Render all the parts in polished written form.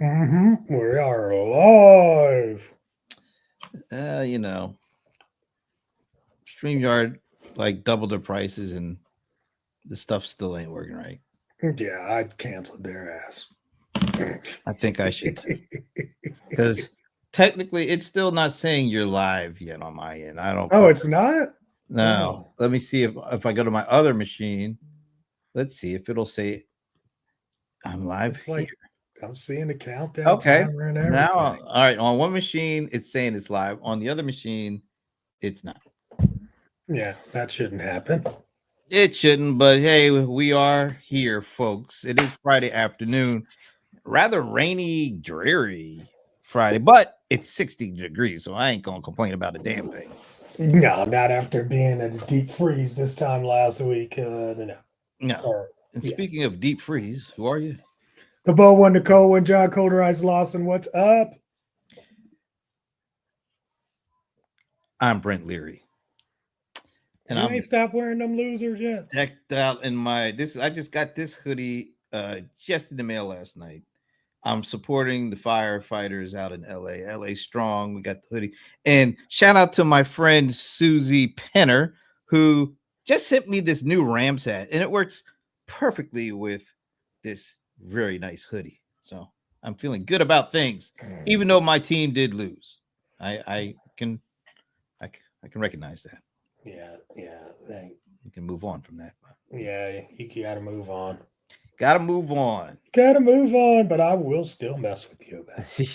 We are live. You know, StreamYard like doubled their prices and the stuff still ain't working right. Yeah, I canceled their ass. I think I should too. Because technically it's still not saying you're live yet on my end. I don't Oh, quite it's not? no. Oh, Let me see if I go to my other machine. Let's see if it'll say I'm live it's here. like I'm seeing the countdown Okay. timer and Now everything. all right, on one machine it's saying it's live. On the other machine, it's not. Yeah, that shouldn't happen. It shouldn't, but hey, we are here, folks. It is Friday afternoon. Rather rainy, dreary Friday, but it's 60 degrees, so I ain't gonna complain about a damn thing. No, not after being in a deep freeze this time last week. No. No. Or, And yeah. speaking of deep freeze, who are you? The Bo one, the cold one, John Colder Ice Lawson. What's up? I'm Brent Leary, and You I'm ain't stopped wearing them losers yet. decked out in my this. I just got this hoodie just in the mail last night. I'm supporting the firefighters out in LA. LA strong. We got the hoodie. And shout out to my friend Susie Penner, who just sent me this new Rams hat, and it works perfectly with this very nice hoodie. So I'm feeling good about things, even though my team did lose. I can I can recognize that. Yeah. You can move on from that. Yeah, you got to move on. Got to move on. Got to move on, but I will still mess with you about it.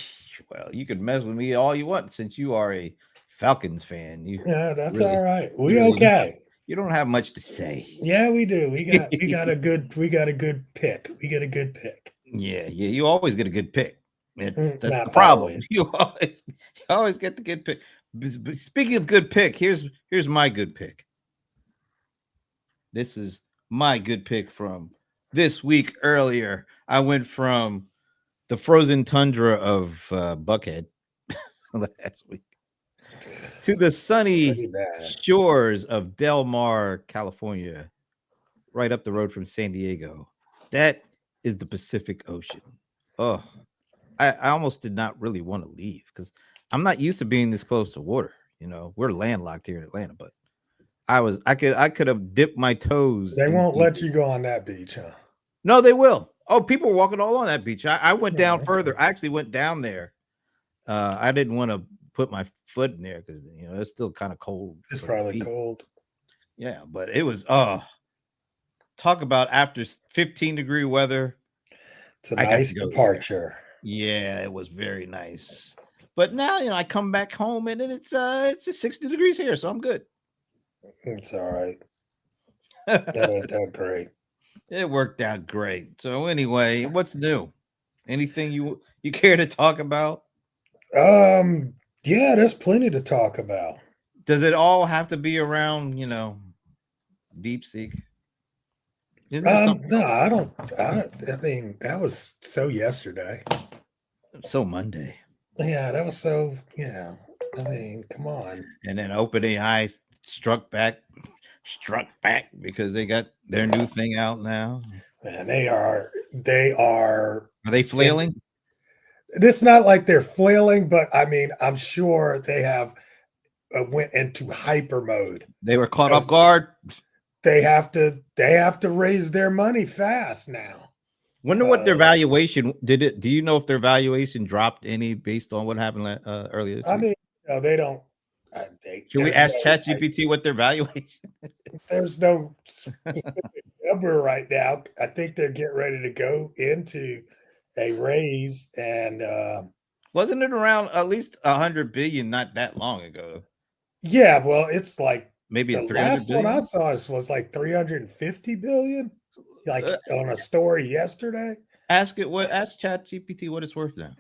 Well, you can mess with me all you want since you are a Falcons fan. You Yeah, that's really, all right. you We really, okay. you don't have much to say. Yeah, we do. We got a good pick. We get a good pick. Yeah, you always get a good pick. That's the Not problem. always. You always get the good pick. Speaking of good pick, here's my good pick. This is my good pick from this week earlier. I went from the frozen tundra of Buckhead last week to the sunny Pretty bad. shores of Del Mar, California, right up the road from San Diego. That is the Pacific Ocean. Oh, I almost did not really want to leave because I'm not used to being this close to water. You know, we're landlocked here in Atlanta, but I could have dipped my toes They won't into let you go on that beach, huh? no, they will. Oh, people were walking all on that beach. I went down Oh, okay. further. I actually went down there. I didn't want to put my foot in there because it's still kind of cold It's for my probably feet. cold. Yeah, but it was talk about after 15-degree weather. It's a I got to nice go there. departure. Yeah, it was very nice. But now I come back home and then it's 60 degrees here, so I'm good. It's all right. That worked out great. It worked out great. So anyway, what's new? Anything you care to talk about? Um, yeah, there's plenty to talk about. Does it all have to be around, DeepSeek? Isn't there something No, I don't. I mean, that was so yesterday. so Monday? Yeah, that was so. Yeah, I mean, come on. And then OpenAI struck back because they got their new thing out now. Man, they are. Are they flailing? It's not like they're flailing, but I mean, I'm sure they have went into hyper mode They were caught off because guard. they have to raise their money fast now. Wonder what their valuation did. It? Do you know if their valuation dropped any based on what happened earlier this I week? mean, they don't. Should we ask ChatGPT what their valuation? There's no specific number right now. I think they're getting ready to go into a raise, and Wasn't it around at least 100 billion not that long ago? yeah, well, it's like Maybe the a 300 last one I billion. saw was like 350 billion, like on a story yesterday. Ask ChatGPT what it's worth now.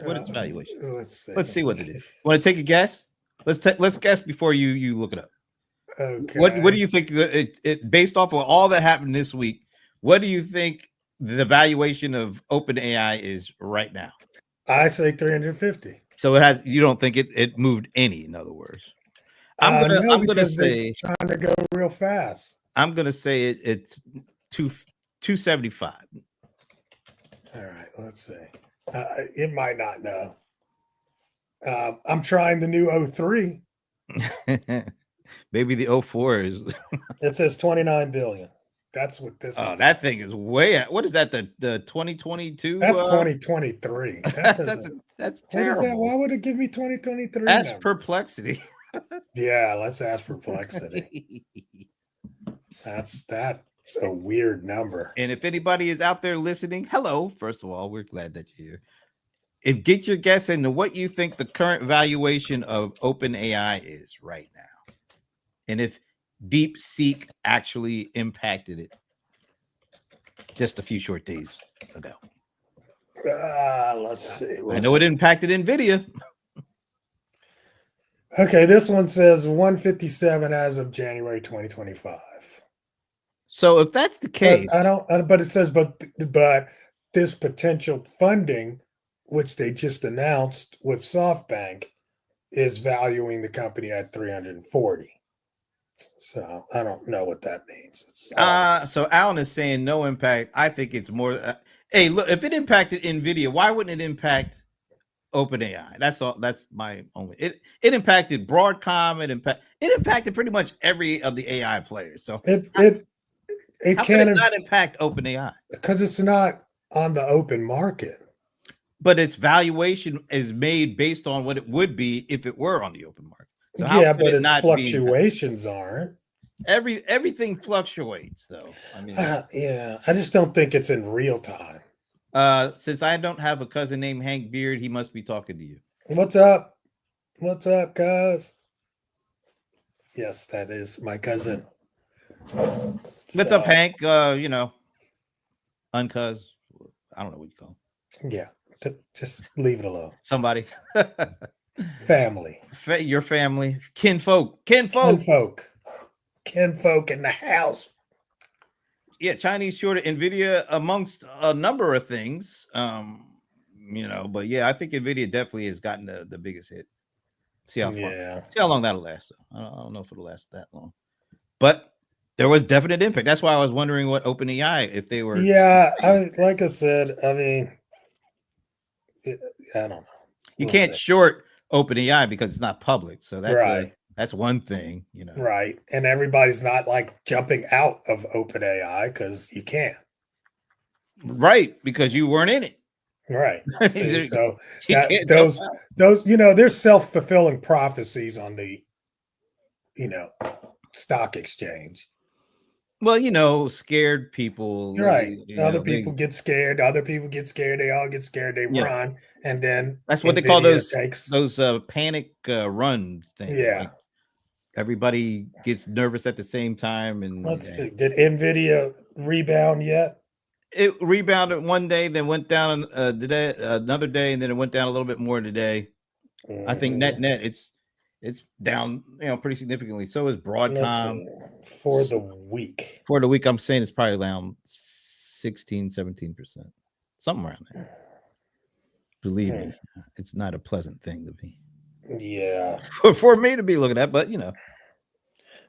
What its valuation? Let's Let's see. see what it is. Want to take a guess? Let's guess before you look it up. Okay. What do you think it based off of all that happened this week? What do you think the valuation of OpenAI is right now? I say 350. So you don't think it moved any, in other words. I'm No, gonna because they're say trying to go real fast. I'm gonna say it's 275. All right, let's see. It might not know. I'm trying the new O3. Maybe the 04 is. It says 29 billion. That's what this Oh, one that says. thing is way out. What is that? The 2022? That's 2023. That doesn't. That's What is that? Why terrible. would it give me 2023 That's number? perplexity. Yeah, let's ask Perplexity. That's a weird number. And if anybody is out there listening, hello. First of all, we're glad that you're here. And get your guess into what you think the current valuation of OpenAI is right now. And if DeepSeek actually impacted it just a few short days ago. Let's see. I know it impacted NVIDIA. Okay, this one says 157 as of January 2025. So if that's the case, But it says, but this potential funding, which they just announced with SoftBank, is valuing the company at 340. So I don't know what that means. So Alan is saying no impact. I think it's more. Hey, look, if it impacted NVIDIA, why wouldn't it impact OpenAI? That's all. That's my only. It impacted Broadcom. It impacted pretty much every of the AI players. So it how can it not impact OpenAI? Because it's not on the open market. But its valuation is made based on what it would be if it were on the open market. So yeah, but its fluctuations aren't. Everything fluctuates, though. I mean, yeah, I just don't think it's in real time. Since I don't have a cousin named Hank Beard, he must be talking to you. What's up? What's up, cuz? Yes, that is my cousin. What's up, Hank? Uncuz. I don't know what you call him. Yeah, just leave it alone. Somebody. Family. Your family. Kinfolk in the house. Yeah, Chinese shorted NVIDIA amongst a number of things. But yeah, I think NVIDIA definitely has gotten the biggest hit. See how long that'll last. I don't know if it'll last that long. But there was definite impact. That's why I was wondering what OpenAI, if they were. Yeah, like I said, I mean, I don't know. You can't short OpenAI because it's not public. So that's right. That's one thing, Right. And everybody's not like jumping out of OpenAI because you can't. Right, because you weren't in it. Right. See, so those, there's self-fulfilling prophecies on the, stock exchange. Well, scared people. Right. Other people get scared. Other people get scared. They all get scared. They run. And then that's what they call those panic run things. Yeah. Like everybody gets nervous at the same time. And let's see. Did NVIDIA rebound yet? It rebounded one day, then went down today, another day, and then it went down a little bit more today. Mm-hmm. I think net it's down, pretty significantly. So is Broadcom for the week. For the week, I'm saying it's probably around 16-17%, something around there. Believe me, it's not a pleasant thing to be. Yeah, for me to be looking at, but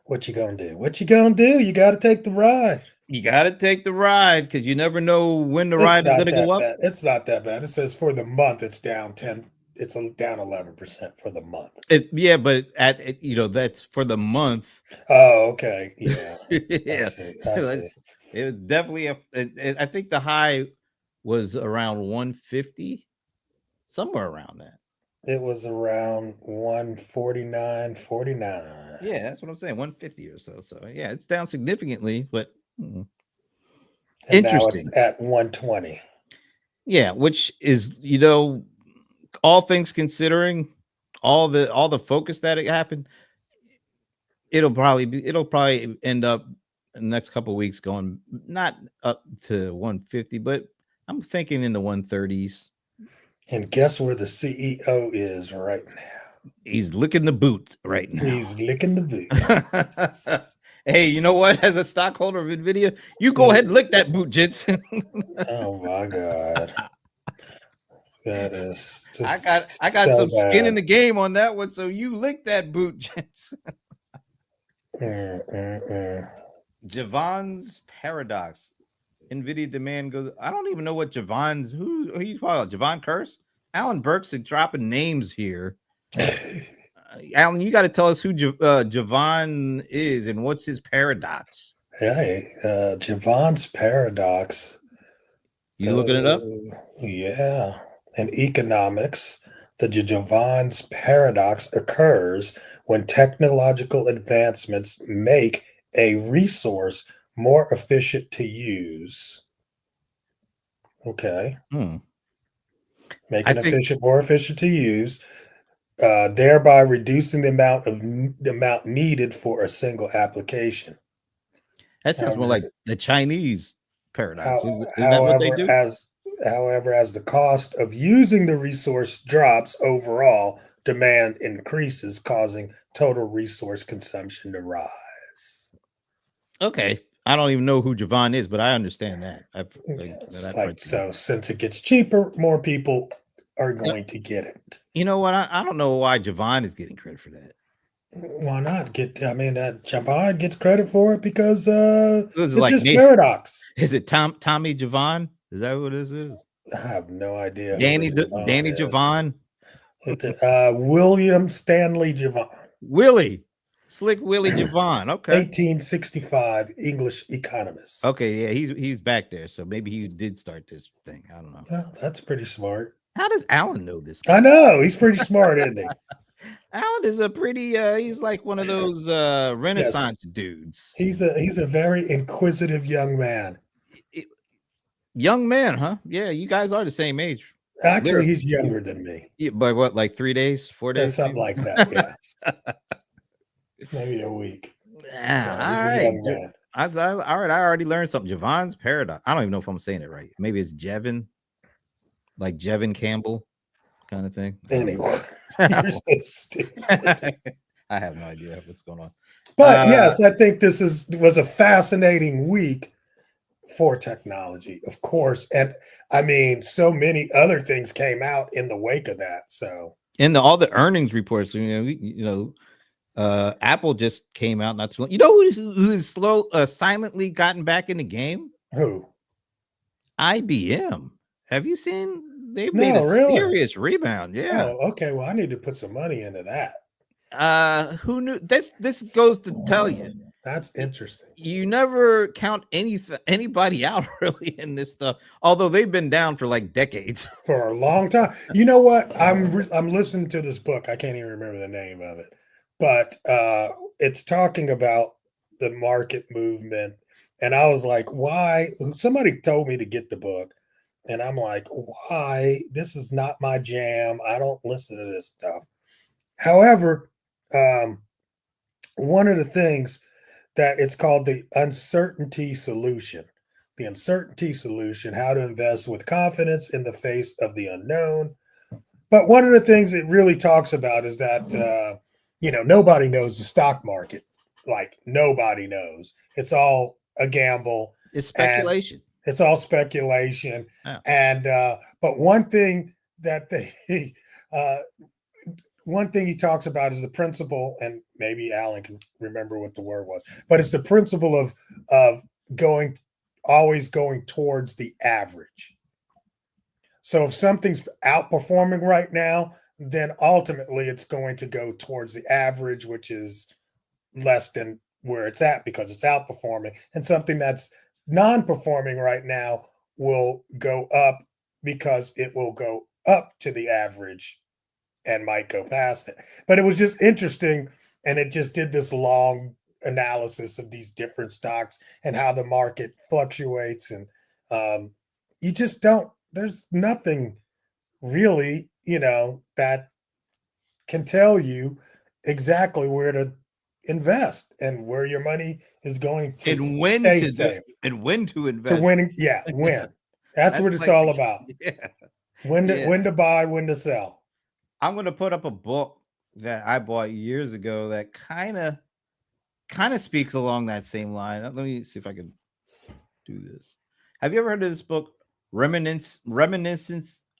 what you gonna do? What you gonna do? You got to take the ride. You got to take the ride because you never know when the ride is going to go up. It's not that bad. It says for the month, it's down 10. It's down 11% for the month. Yeah, but that's for the month. Oh, okay. Yeah. Yeah. I see. It was definitely I think the high was around 150, somewhere around that. It was around 149.49. Yeah, that's what I'm saying. 150 or so. So yeah, it's down significantly, but interesting. Now it's at 120. Yeah, which is all things considering, all the focus that it happened, it'll probably end up in the next couple of weeks going not up to 150, but I'm thinking in the 130s. And guess where the CEO is right now? He's licking the boot right now. He's licking the boots. Hey, you know what? As a stockholder of NVIDIA, you go ahead and lick that boot, Jensen. Oh my God. That is I got so some skin in the game on that one, so you lick that boot, Jensen. Javon's Paradox. Nvidia demand goes. I don't even know what Javon's who you call Javon Curse. Alan Burke's dropping names here. Alan, you got to tell us who Javon is and what's his paradox. Hey, Javon's paradox. You looking it up? Yeah. In economics, the Javon's paradox occurs when technological advancements make a resource more efficient to use. Okay. Hmm. Make I an think efficient more efficient to use, thereby reducing the amount needed for a single application. that sounds more like However, the Chinese paradox. how, Isn't that what they however, do? as as the cost of using the resource drops overall, demand increases, causing total resource consumption to rise. Okay. I don't even know who Javon is, but I understand that. It's That like part's good. so, since it gets cheaper, more people are You know, going to get it. you know what? I don't know why Javon is getting credit for that. Why not get? I mean, Japan gets credit for it because Was it it's like his Nate? paradox. Is it Tommy Javon? Is that what this is? I have no idea who the Danny Javon is. Javon? William Stanley Javon, Willie. Slick Willie Javon. Okay. 1865, English economist. Okay, yeah, he's back there. So maybe he did start this thing. I don't know. Well, that's pretty smart. How does Alan know this I guy? know he's pretty smart, isn't he? Alan is a pretty he's like one of those Yes, Renaissance dudes. he's a very inquisitive young man. I- Young man, huh? Yeah, you guys are the same age. Actually, Literally. he's younger than me. Yeah, by what, like 3 days, 4 days, Something maybe? like that. Yes, maybe a week. Yeah, So he's all a right. young man. All right. I already learned something. Javon's paradox. I don't even know if I'm saying it right. Maybe it's Jevin, like Jevin Campbell kind of thing. I don't know. Anyway, you're so stupid. I have no idea what's going on. But yes, I think this was a fascinating week for technology, of course. And I mean, so many other things came out in the wake of that. So In all the earnings reports, Apple just came out not too long. You know who's silently gotten back in the game? who? IBM. Have you seen? They've made No, a really? serious rebound. Yeah. Oh, okay. Well, I need to put some money into that. Who knew? This goes to tell you. That's interesting. You never count anybody out really in this stuff. Although they've been down for like decades. For a long time. You know what? I'm listening to this book. I can't even remember the name of it, but it's talking about the market movement. And I was like, why? Somebody told me to get the book, and I'm like, why? This is not my jam. I don't listen to this stuff. However, um, one of the things that it's called the uncertainty solution. The uncertainty solution, how to invest with confidence in the face of the unknown. But one of the things it really talks about is that, nobody knows the stock market. Like, nobody knows. It's all a gamble It's and speculation. it's all speculation. Yeah. And, but one thing that uh, one thing he talks about is the principle, and maybe Alan can remember what the word was, but it's the principle of going always going towards the average. So if something's outperforming right now, then ultimately it's going to go towards the average, which is less than where it's at because it's outperforming. And something that's non-performing right now will go up because it will go up to the average and might go past it. But it was just interesting. And it just did this long analysis of these different stocks and how the market fluctuates. And um, you just don't, there's nothing really, that can tell you exactly where to invest and where your money is going to And stay safe when to to invest. win. Yeah, win. That's That's what it's like all about. yeah. When to Yeah. when to buy, when to sell. I'm gonna put up a book that I bought years ago that kind of speaks along that same line. Let me see if I can do this. Have you ever heard of this book, Reminiscence?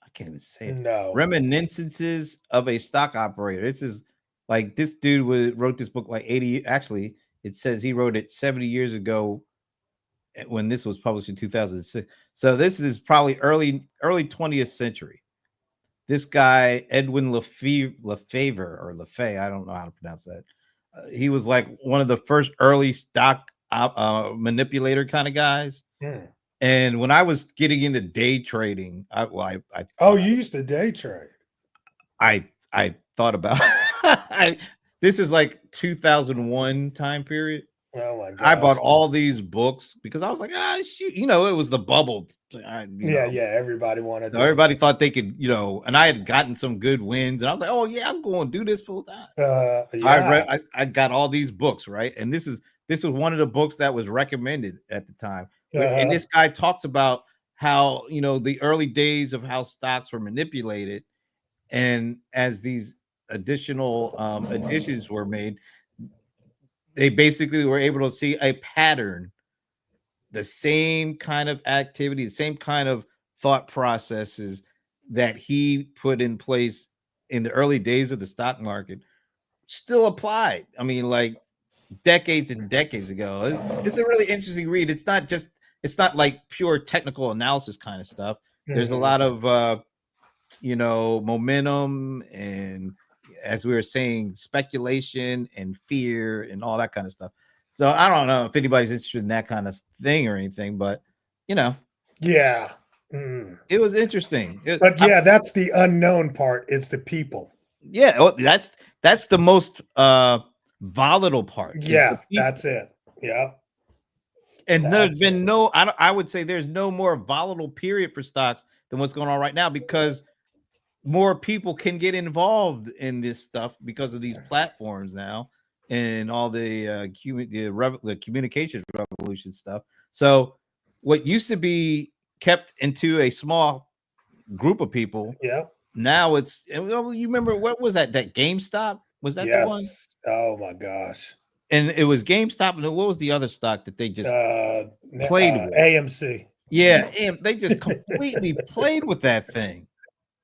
I can't even say it. No. Reminiscences of a Stock Operator. This is like this dude wrote this book like 80. Actually, it says he wrote it 70 years ago, when this was published in 2006. So this is probably early 20th century. This guy Edwin Lefevre or Lefay, I don't know how to pronounce that. He was like one of the first early stock manipulator kind of guys. Hmm. And when I was getting into day trading, Oh, you used to day trade. I thought about this is like 2001 time period. Oh my I bought gosh. all these books because I was like, shoot, it was the bubble, Yeah, yeah. Everybody wanted so to. everybody thought they could, and I had gotten some good wins, and I was like, oh yeah, I'm going to do this full time. So Yeah. I got all these books, right? And this was one of the books that was recommended at the time. And this guy talks about how, the early days of how stocks were manipulated, and as these additional additions were made, they basically were able to see a pattern, the same kind of activity, the same kind of thought processes that he put in place in the early days of the stock market still applied. I mean, like decades and decades ago. It's a really interesting read. It's not like pure technical analysis kind of stuff. There's a lot of momentum, and as we were saying, speculation and fear and all that kind of stuff. So I don't know if anybody's interested in that kind of thing or anything, but Yeah. it was interesting. But yeah, that's the unknown part. It's the people. Yeah, that's the most volatile part. Yeah, that's it. Yeah. And there's been I would say there's no more volatile period for stocks than what's going on right now, because more people can get involved in this stuff because of these platforms now and all the communications revolution stuff. So what used to be kept into a small group of people, now it's, you remember what was that GameStop? Was that the one? Oh my gosh. And it was GameStop, and what was the other stock that they just played with? AMC. Yeah, they just completely played with that thing.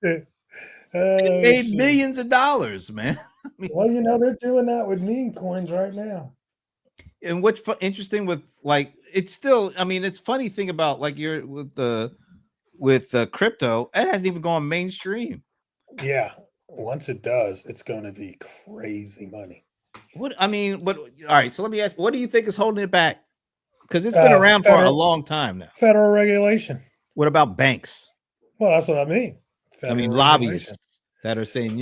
They made millions of dollars, man. Well, they're doing that with meme coins right now. And what's interesting with, like, it's still, I mean, it's funny thing about, like, you're with crypto, it hasn't even gone mainstream. Yeah, once it does, it's going to be crazy money. But all right, so let me ask, what do you think is holding it back? Because it's been around for a long time now. Federal regulation. What about banks? Well, that's what I mean. Lobbyists that are saying,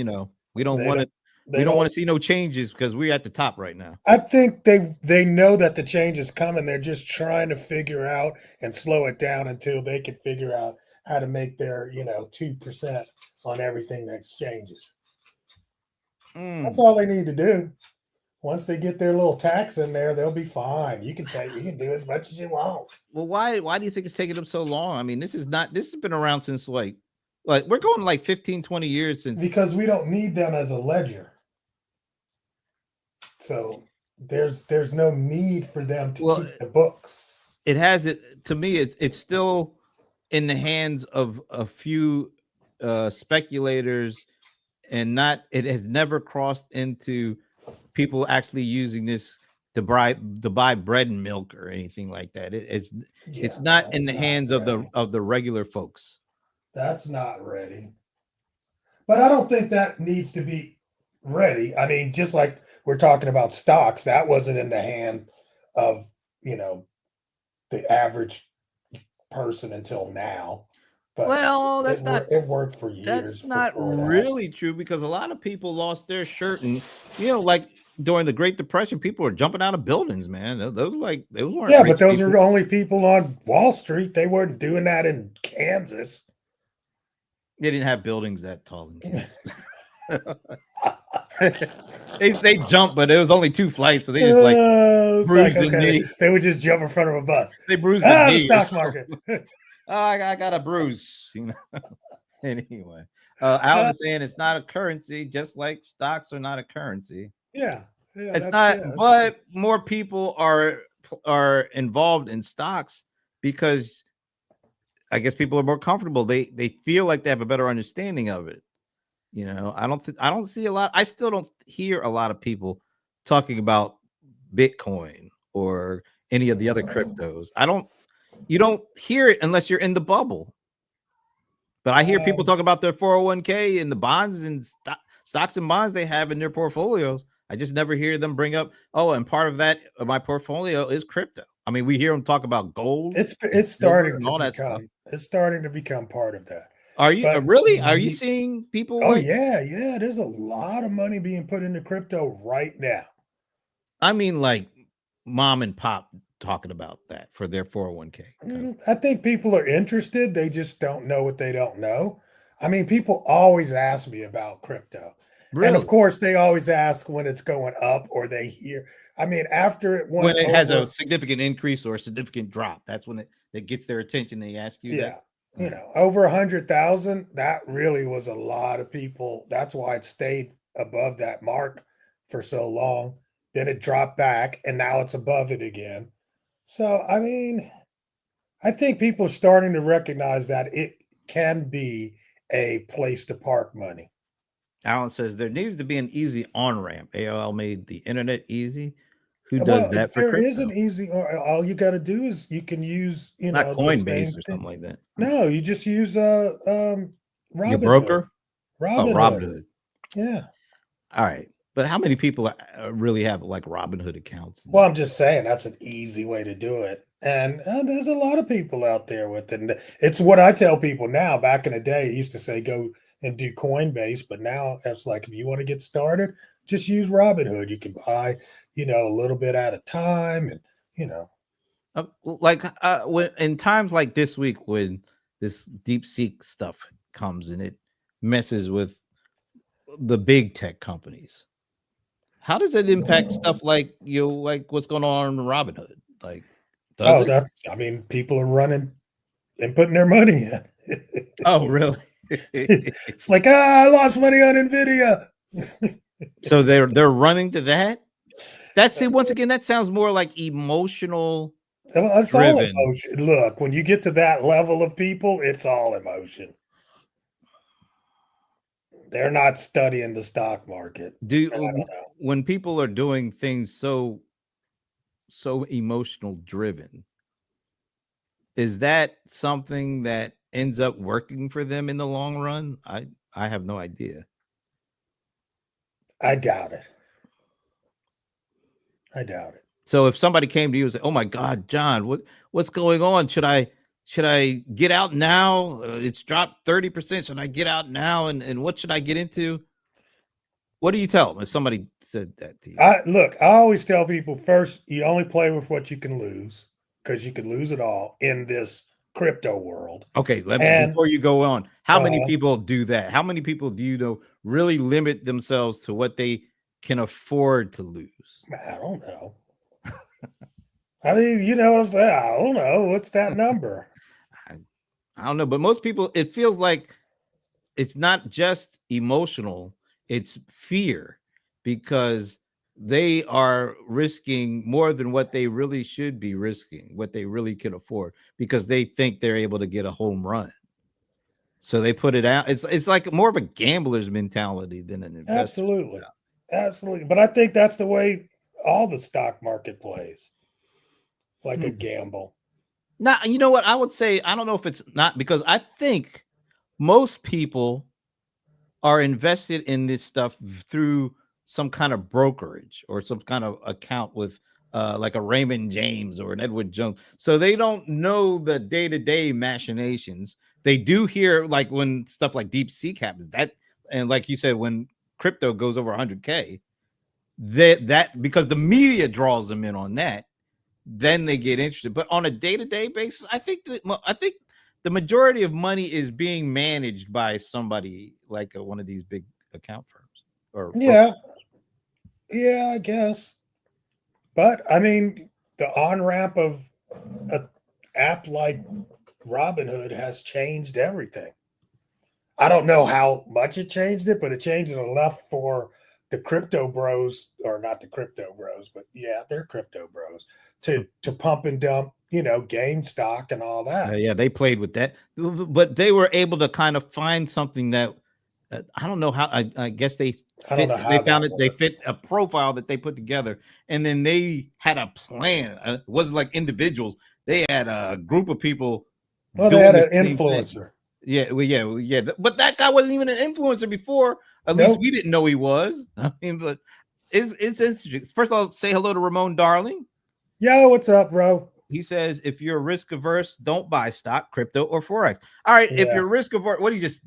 we don't want to see no changes because we're at the top right now. I think they know that the change is coming. They're just trying to figure out and slow it down until they can figure out how to make their 2% on everything that exchanges. That's all they need to do. Once they get their little tax in there, they'll be fine. You can do as much as you want. Well, why do you think it's taking them so long? I mean, this has been around since like we're going like 15, 20 years since. Because we don't need them as a ledger. So there's no need for them to keep the books. It has it to me. It's still in the hands of a few speculators, and it has never crossed into people actually using this to buy bread and milk or anything like that. It's not in the hands of the regular folks. That's not ready. But I don't think that needs to be ready. I mean, just like we're talking about stocks, that wasn't in the hand of, the average person until now. But it worked for years. That's not really true, because a lot of people lost their shirt, and like during the Great Depression, people were jumping out of buildings, man. Those weren't. Yeah, but those are only people on Wall Street. They weren't doing that in Kansas. They didn't have buildings that tall in Kansas. they jumped, but it was only 2 flights, so they just bruised the knee. They would just jump in front of a bus. They bruised the knee. The stock market. I got a bruise. Anyway, Alan is saying it's not a currency, just like stocks are not a currency. Yeah, it's not. But more people are involved in stocks because I guess people are more comfortable. They feel like they have a better understanding of it. I don't see a lot. I still don't hear a lot of people talking about Bitcoin or any of the other cryptos. I don't You don't hear it unless you're in the bubble. But I hear people talk about their 401k and the bonds and stocks and bonds they have in their portfolios. I just never hear them bring up, oh, and part of that of my portfolio is crypto. I mean, we hear them talk about gold, It's silver, starting and to all that stuff. become it's starting to become part of that. Are you But really? Are you seeing people oh like? yeah, there's a lot of money being put into crypto right now. I mean, like mom and pop talking about that for their 401k. I think people are interested. They just don't know what they don't know. I mean, people always ask me about crypto. And of Really? course, they always ask when it's going up or they hear. I mean, after it When went it has a over, significant increase or a significant drop, that's when it gets their attention. They ask you that. yeah, over 100,000, that really was a lot of people. That's why it stayed above that mark for so long. Then it dropped back and now it's above it again. So, I mean, I think people are starting to recognize that it can be a place to park money. Alan says there needs to be an easy on ramp. AOL made the internet easy. Who does Well, that for there is crypto? an easy, all you got to do is you can use, Not the same Coinbase or thing. something like that. No, you just use Your Robinhood. broker? Oh, Robinhood. Robinhood. Yeah. All right. But how many people really have like Robinhood accounts? Well, I'm just saying that's an easy way to do it. And there's a lot of people out there with it. And it's what I tell people now. Back in the day, I used to say go and do Coinbase, but now it's like if you want to get started, just use Robinhood. You can buy, a little bit at a time, and you know, When in times like this week when this DeepSeek stuff comes and it messes with the big tech companies, how does it impact stuff like like what's going on in Robinhood? Like, does it? I mean, people are running and putting their money in. Oh, really? It's like, I lost money on Nvidia. So they're running to that. That's it. Once again, that sounds more like emotional It's all driven. emotion. Look, when you get to that level of people, it's all emotion. They're not studying the stock market. I don't know. When people are doing things so emotional driven, is that something that ends up working for them in the long run? I have no idea. I doubt it. I doubt it. So if somebody came to you and said, "Oh my God, John, what's going on? Should I get out now? It's dropped 30%. Should I get out now? And what should I get into?" What do you tell them if somebody said that to you? I always tell people first, you only play with what you can lose because you can lose it all in this crypto world. Okay, And before you go on, how many uh, people do that? How many people do you know really limit themselves to what they can afford to lose? I don't know. I mean, you know what I'm saying? I don't know. What's that number? I don't know, but most people, it feels like it's not just emotional, it's fear because they are risking more than what they really should be risking, what they really can afford, because they think they're able to get a home run. So they put it out. It's like more of a gambler's mentality than an investor. Absolutely. Absolutely. But I think that's the way all the stock market plays, like a Hmm. gamble. Now, you know what? I would say, I don't know if it's not because I think most people are invested in this stuff through some kind of brokerage or some kind of account with like a Raymond James or an Edward Jones. So they don't know the day-to-day machinations. They do hear like when stuff like DeepSeek happens, that and like you said, when crypto goes over 100K, that because the media draws them in on that, then they get interested. But on a day-to-day basis, I think the majority of money is being managed by somebody like one of these big account firms or Yeah. brokers. Yeah, I guess. But I mean, the on ramp of an app like Robinhood has changed everything. I don't know how much it changed it, but it changed it enough for the crypto bros, or not the crypto bros, but yeah, they're crypto bros to pump and dump, game stock and all that. Yeah, they played with that, but they were able to kind of find something that I don't know how. I guess they I don't fit. know They how found that it. They worked. fit a profile that they put together, and then they had a plan. It wasn't like individuals. they had a group of people Well, they doing had the an same thing. influencer. Yeah, yeah. But that guy wasn't even an influencer before. At least Nope. we didn't know he was. I mean, but it's interesting. First of all, say hello to Ramon Darling. Yo, what's up, bro? He says, if you're risk averse, don't buy stock, crypto, or forex. All right, if Yeah. you're risk averse, what do you just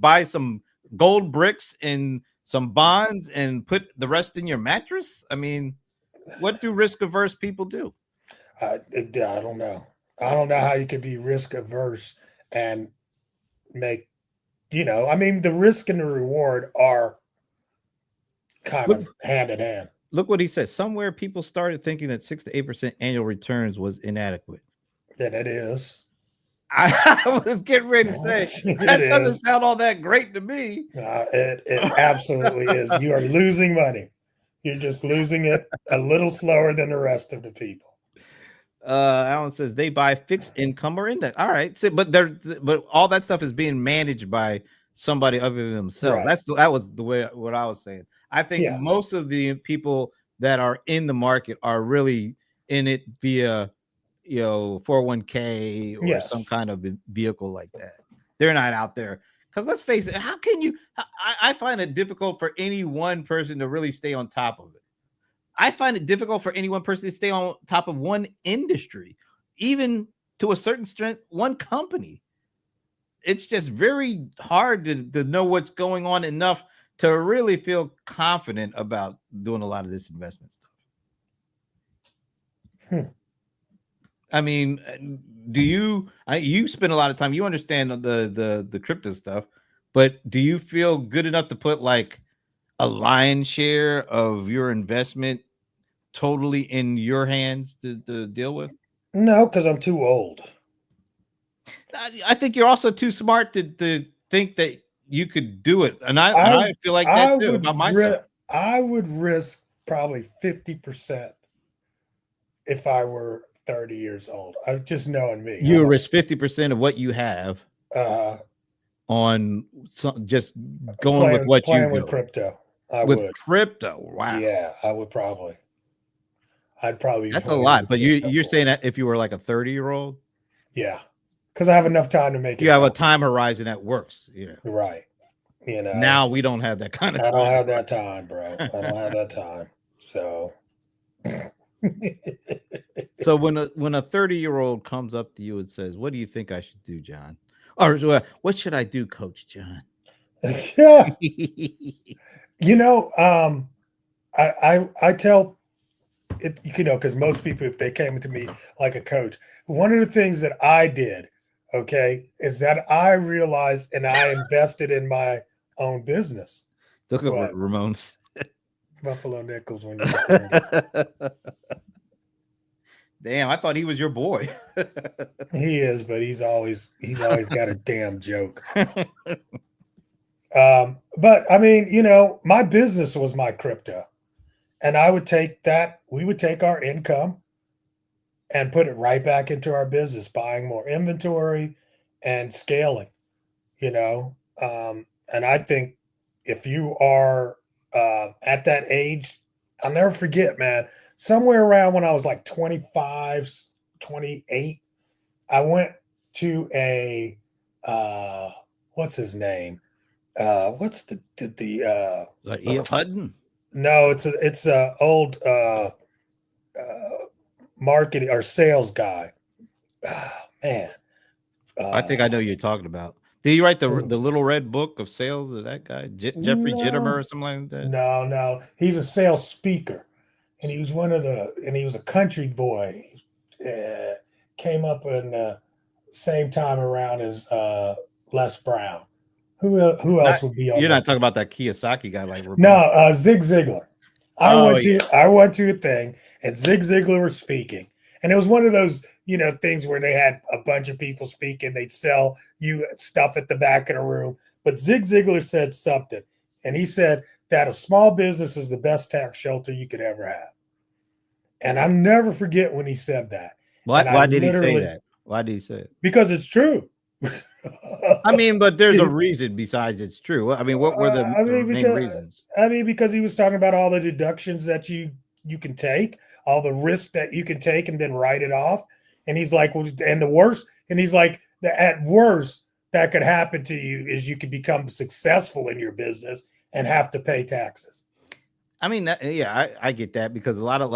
buy some gold bricks and some bonds and put the rest in your mattress? I mean, what do risk averse people do? I don't know. I don't know how you could be risk averse and make, I mean, the risk and the reward are kind Look, of hand in hand. look what he says. Somewhere people started thinking that 6 to 8% annual returns was inadequate. And it is. I was getting ready to say It that doesn't is. sound all that great to me. It absolutely is. You are losing money. You're just losing it a little slower than the rest of the people. Alan says they buy fixed income or index. All right, so, but all that stuff is being managed by somebody other than themselves. Right. That was the way what I was saying. I think Yes. most of the people that are in the market are really in it via 401k or some Yes. kind of vehicle like that. They're not out there because let's face it. How can you? I find it difficult for any one person to really stay on top of it. I find it difficult for any one person to stay on top of one industry, even to a certain strength, one company. It's just very hard to know what's going on enough to really feel confident about doing a lot of this investment stuff. I mean, do you spend a lot of time, you understand the crypto stuff, but do you feel good enough to put like a lion's share of your investment totally in your hands to deal with? No, because I'm too old. I think you're also too smart to think that you could do it, and I I feel like that I too would about myself. I would risk probably 50% if I were 30 years old. I'm just knowing me. You risk 50% of what you have Uh, on just going with what you playing with go crypto. I with would. crypto. Wow, Yeah, I would probably. I'd probably be that's a playing lot. with But crypto you're more. saying that if you were like a 30-year-old, Yeah, because I have enough time to make you it have a happen. time horizon that works. Yeah. Right. Now we don't have that kind of I don't time. have that time, bro. I don't have that time. So. So when a 30-year-old comes up to you and says, "What do you think I should do, John?" Or what should I do, Coach John? Yeah. I tell it, because most people, if they came to me like a coach, one of the things that I did, okay, is that I realized and I invested in my own business. Look at What? Ramones. Buffalo nickels when you're 30. Damn, I thought he was your boy. He is, but he's always got a damn joke. But I mean, my business was my crypto. And I would take that, we would take our income and put it right back into our business, buying more inventory and scaling, you know. And I think if you are at that age, I'll never forget, man, somewhere around when I was like 25, 28, I went to a, what's his name? What's the Like E.F. Hutton? no, it's a old marketing or sales guy. Man, I think I know you're talking about. Did he write the little red book of sales of that guy, Jeffrey Jittemer or something like that? No. He's a sales speaker, and he was and he was a country boy. Came up in the same time around as Les Brown. Who else would be on You're that? not talking about that Kiyosaki guy like No, Zig Ziglar. I yeah. went to a thing and Zig Ziglar was speaking. And it was one of those, things where they had a bunch of people speaking. They'd sell you stuff at the back of the room. But Zig Ziglar said something. And he said that a small business is the best tax shelter you could ever have. And I'll never forget when he said that. Why did he say that? Why did he say it? Because it's true. I mean, but there's a reason besides it's true. I mean, what were the main reasons? I mean, because he was talking about all the deductions that you can take, all the risk that you can take and then write it off. And he's like, well, and the worst, and he's like, at worst that could happen to you is you could become successful in your business and have to pay taxes. I mean, yeah, I get that because a lot of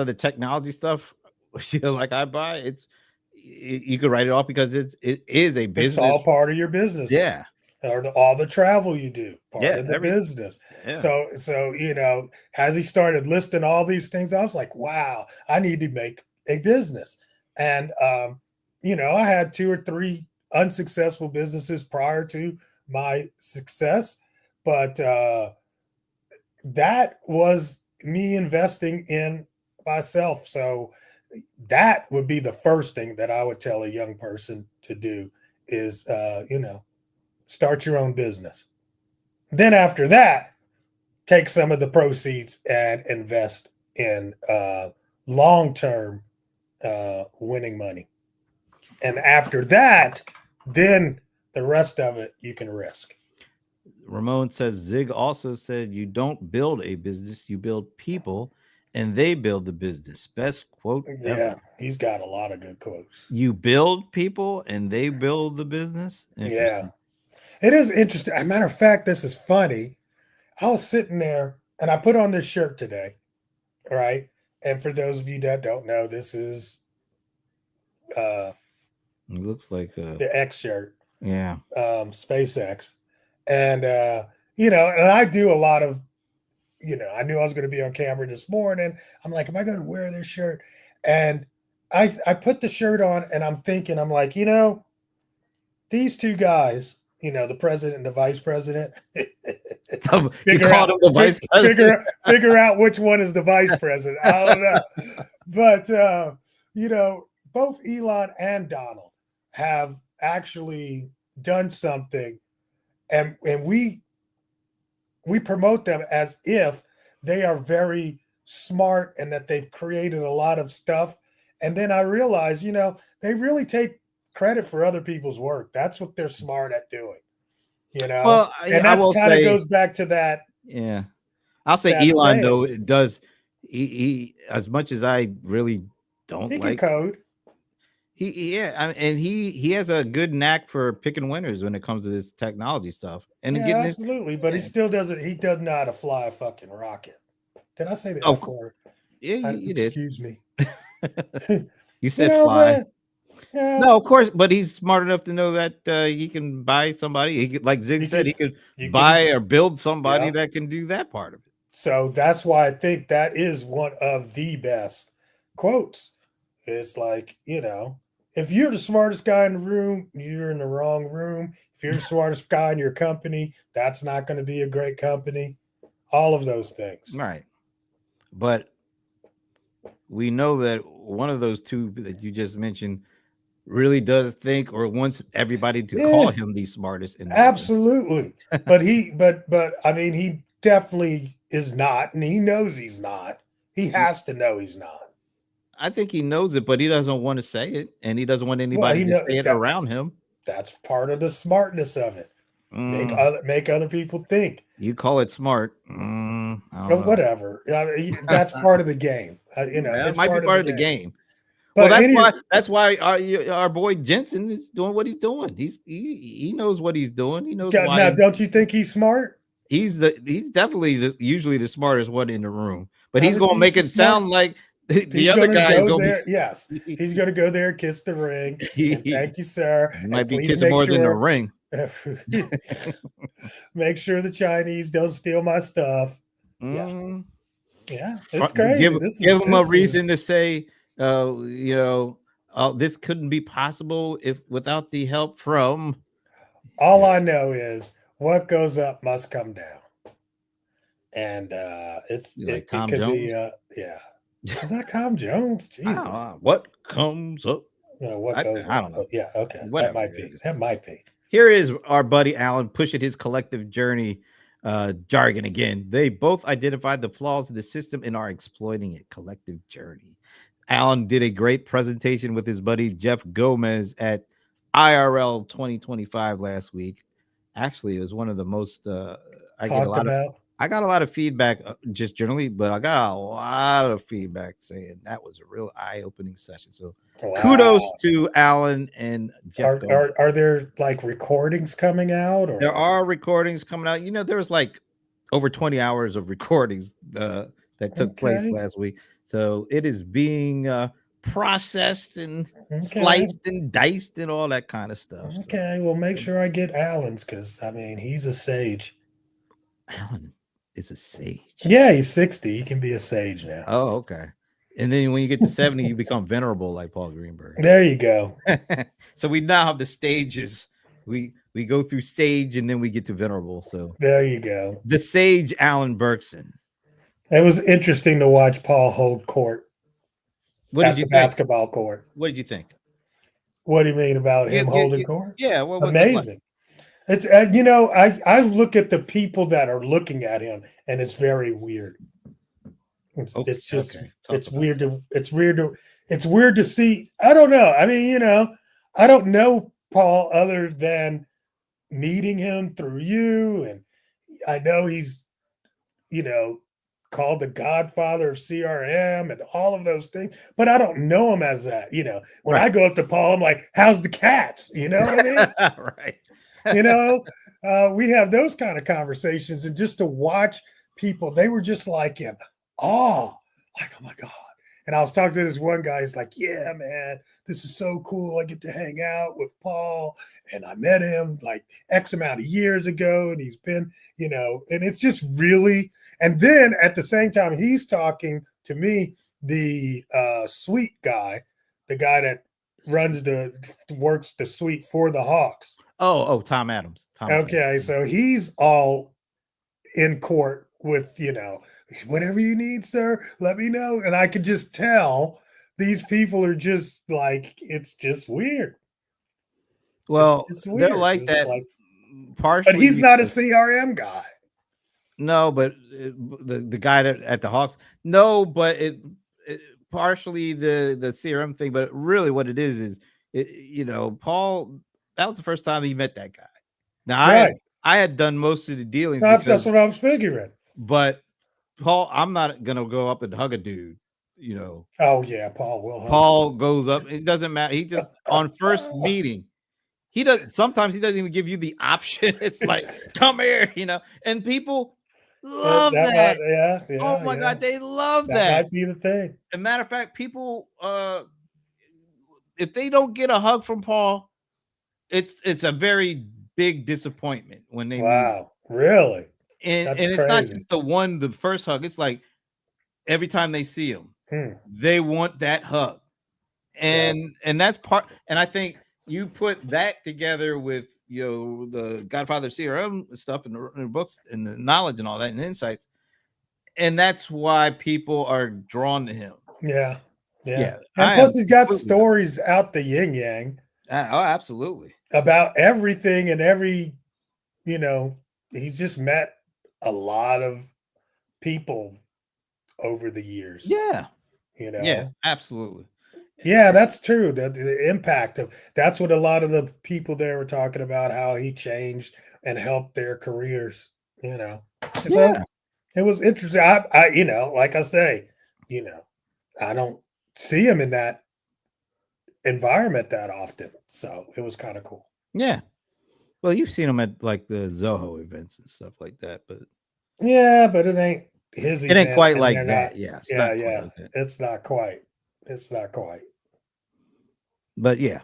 the technology stuff, like I buy, you could write it off because it is a It's business. all part of your business. Yeah, Or all the travel you do, part yeah, of the business. yeah. So as he started listing all these things, I was like, wow, I need to make a business. And I had 2 or 3 unsuccessful businesses prior to my success, but that was me investing in myself. So that would be the first thing that I would tell a young person to do is start your own business. Then after that, take some of the proceeds and invest in long term winning money. And after that, then the rest of it you can risk. Ramon says Zig also said you don't build a business, you build people and they build the business. Best quote Yeah, ever. he's got a lot of good quotes. You build people and they build the business. Yeah, Interesting. it is interesting. As a matter of fact, this is funny. I was sitting there and I put on this shirt today, right? And for those of you that don't know, this is uh, It looks like the X shirt, yeah. SpaceX. And, and I do a lot of, I knew I was going to be on camera this morning. I'm like, am I going to wear this shirt? And I put the shirt on and I'm thinking, I'm like, these two guys, the president and the vice president, You called him the vice president. figure out which one is the vice president. I don't know. But, both Elon and Donald have actually done something and we promote them as if they are very smart and that they've created a lot of stuff. And then I realize, they really take credit for other people's work. That's what they're smart at doing, Well, and I that's will kind of say, goes back to that yeah. I'll say that Elon saying. though it does he as much as I really don't He can like code. and he has a good knack for picking winners when it comes to this technology stuff and Yeah, getting it. absolutely. But he Yeah. still doesn't. He doesn't know how to fly a fucking rocket. Did I say the Of F word? Yeah, you did. Excuse me. You You said know what I'm fly. saying? Yeah. No, of course, but he's smart enough to know that he can buy somebody. He could, like Zig You said, can. he could You can. buy or build somebody Yeah. that can do that part of it. So that's why I think that is one of the best quotes. It's like, if you're the smartest guy in the room, you're in the wrong room. If you're the smartest guy in your company, that's not going to be a great company. All of those things. Right. But we know that one of those two that you just mentioned really does think or wants everybody to call Yeah, him the smartest in the room. absolutely. But I mean, he definitely is not, and he knows he's not. He has to know he's not. I think he knows it, but he doesn't want to say it, and he doesn't want Well, anybody he to know say it that around him. that's part of the smartness of it. Mm, Make other people think. you call it smart? I don't Or know. whatever. I mean, that's part of the game. Well, it It's might be part of the part of the game. game. Well, But that's why our boy Jensen is doing what he's doing. He knows what he's doing. He knows why now, don't you think he's smart? he's definitely usually the smartest one in the room. But I he's mean, gonna he's make the it smart. sound like the He's other going to guy is go gonna there. Yes, be. he's going to go there, kiss the ring, and He thank you, sir. might And be please kissing make more than the sure, ring. make sure the Chinese don't steal my stuff. Yeah, Mm, yeah, it's crazy. give him a reason to say, this couldn't be possible if without the help from. all I know is what goes up must come down, and You like it Tom could be Jones? yeah. Is that Tom Jones? I don't Jesus. know. What comes up? What goes I up? don't know. Oh, yeah, okay. That Whatever might it be. is. That might be. Here is our buddy Alan pushing his collective journey jargon again. They both identified the flaws in the system and are exploiting it. Collective journey. Alan did a great presentation with his buddy Jeff Gomez at IRL 2025 last week. Actually, it was one of the most I get a Talked lot of about. I got a lot of feedback just generally, but I got a lot of feedback saying that was a real eye-opening session. So kudos Wow. to Alan and Jeff Are, Goldman. are are there like recordings coming out There or are recordings coming out. There was like over 20 hours of recordings that took place okay. last week. So it is being processed and Okay. sliced and diced and all that kind of stuff. So Okay. Well, make sure I get Allen's because I mean he's a sage. Alan is a sage. Yeah, he's 60. He can be a sage now. Oh, okay. And then when you get to 70, you become venerable like Paul Greenberg. There you go. So we now have the stages. We go through sage and then we get to venerable. So There you go. the sage Alan Berkson. It was interesting to watch Paul hold court What did at you the think? basketball court. What did you think? What do you mean about him holding Get court? yeah, what was it like? Amazing. It's I look at the people that are looking at him and it's very weird. It's just Okay. Talk about it. it's weird to see. I don't know. I mean, I don't know Paul other than meeting him through you, and I know he's you know called the Godfather of CRM and all of those things, but I don't know him as that. When I Right. go up to Paul, I'm like, "How's the cats?" You know what I mean? Right. you know, we have those kind of conversations, and just to watch people, they were just like in awe, like, oh my God. And I was talking to this one guy, he's like, yeah, man, this is so cool. I get to hang out with Paul. And I met him like X amount of years ago. And he's been, and it's just really, and then at the same time, he's talking to me, the suite guy, the guy that works the suite for the Hawks. Oh, Tom Adams. Thomas Okay, Adams. so he's all in court with, whatever you need, sir, let me know. And I could just tell these people are just like, it's just weird. It's Well, just they're weird. like It's that like, but partially he's not a because CRM guy. no, but the guy at the Hawks, no, but it partially the CRM thing, but really what it is Paul. That was the first time he met that guy. Now Right. I had done most of the dealings That's because, what I was figuring. but Paul, I'm not gonna go up and hug a dude. Oh, yeah, Paul will hug Paul goes up. It doesn't matter. He just on first you. meeting. He does sometimes he doesn't even give you the option. It's like, come here, and people love That might, that. yeah, Oh yeah, my yeah. god, they love That that. might be the thing. As a matter of fact, people if they don't get a hug from Paul, it's a very big disappointment when they meet him. Wow, really? And That's it's not crazy. just the first hug, it's like every time they see him, Hmm. they want that hug. Wow. And that's part, and I think you put that together with the Godfather CRM stuff in the books and the knowledge and all that and insights, and that's why people are drawn to him. Yeah. Yeah, And I plus, am he's got completely stories out the yin yang oh, absolutely. about everything and you know, he's just met a lot of people over the years, Yeah, you yeah, know. absolutely. Yeah, that's true. The impact of that's what a lot of the people there were talking about, how he changed and helped their careers, you know. And so Yeah, it was interesting. Like I say, you know, I don't see him in that environment that often. So it was kind of cool. yeah. Well, you've seen him at like the Zoho events and stuff like that, but Yeah, but it ain't his it ain't event, quite and like they're not. that. Yeah, it's Yeah, not quite yeah, like that. it's not quite. It's not quite. But yeah,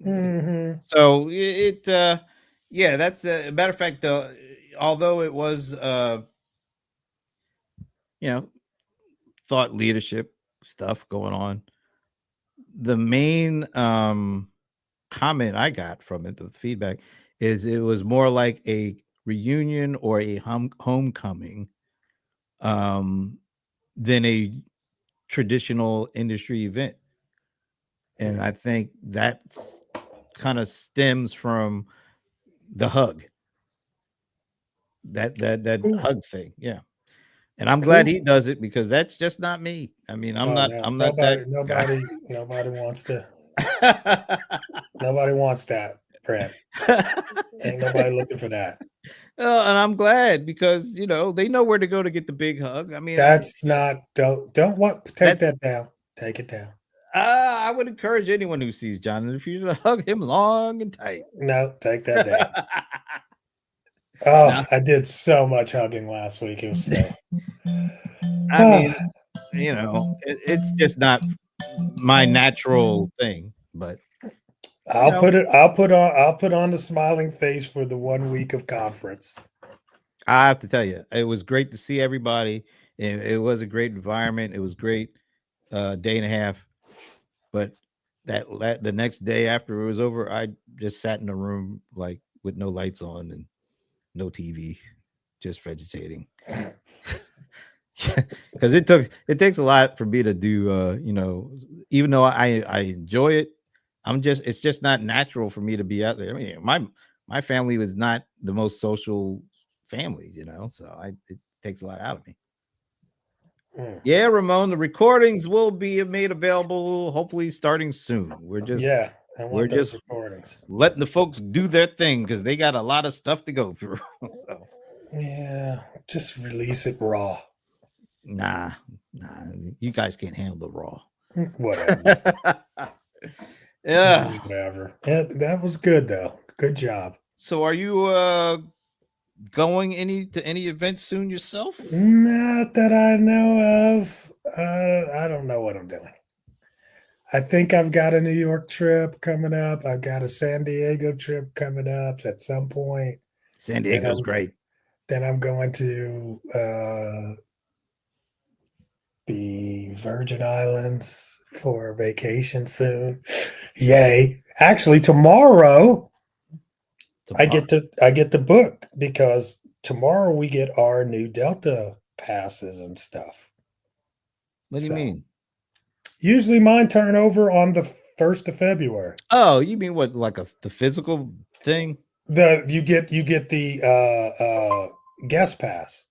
Hmm. so yeah, that's a matter of fact. Though, although it was you know thought leadership stuff going on, the main comment I got from it, the feedback, is it was more like a reunion or a homecoming um, than a traditional industry event. And I think that's kind of stems from the hug, that Ooh, hug thing. Yeah. And I'm glad cool. he does it because that's just not me. I mean, Oh no, I'm not that guy. nobody wants to. Nobody wants that, Brent. Ain't nobody looking for that. And I'm glad because they know where to go to get the big hug. I mean, That's not don't want take that's that down. Take it down. I would encourage anyone who sees John in the future to hug him long and tight. No, take that down. Oh, No, I did so much hugging last week. It was so I mean, it's just not my natural thing. But you know, I'll put on the smiling face for the 1 week of conference. I have to tell you, it was great to see everybody. It was a great environment. It was great day and a half. But the next day after it was over, I just sat in a room like with no lights on and no TV, just vegetating. Because it takes a lot for me to do. Even though I enjoy it, it's just not natural for me to be out there. I mean, my family was not the most social family, so it takes a lot out of me. Yeah, Ramon, the recordings will be made available hopefully starting soon. Yeah, I We're want those just recordings. letting the folks do their thing because they got a lot of stuff to go through. So Yeah, just release it raw. nah, you guys can't handle the raw. Whatever. Yeah. Whatever. Yeah, that was good though. Good job. So are you going to any events soon yourself? Not that I know of. I don't know what I'm doing. I think I've got a New York trip coming up. I've got a San Diego trip coming up at some point. San Then Diego's I'm great. then I'm going to the Virgin Islands for a vacation soon. Yay. Actually, tomorrow I Tomorrow. get the book because tomorrow we get our new Delta passes and stuff. What do you So mean? usually mine turn over on the 1st of February. Oh, you mean what, like the physical thing? You get the guest pass.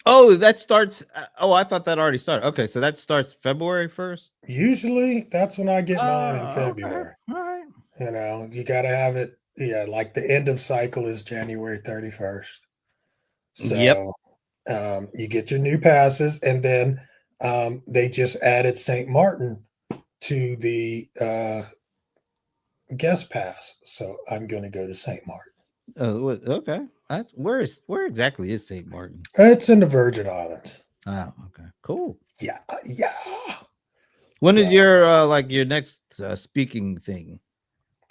Oh, that starts. Oh, I thought that already started. Okay, so that starts February 1st. Usually that's when I get mine in Okay, February. all right. You got to have it. Yeah, like the end of cycle is January 31st. Yep. So you get your new passes, and then they just added St. Martin to the guest pass. So I'm going to go to St. Martin. Okay. That's where exactly is St. Martin? It's in the Virgin Islands. Oh, okay, cool. Yeah, yeah. When is So your next speaking thing?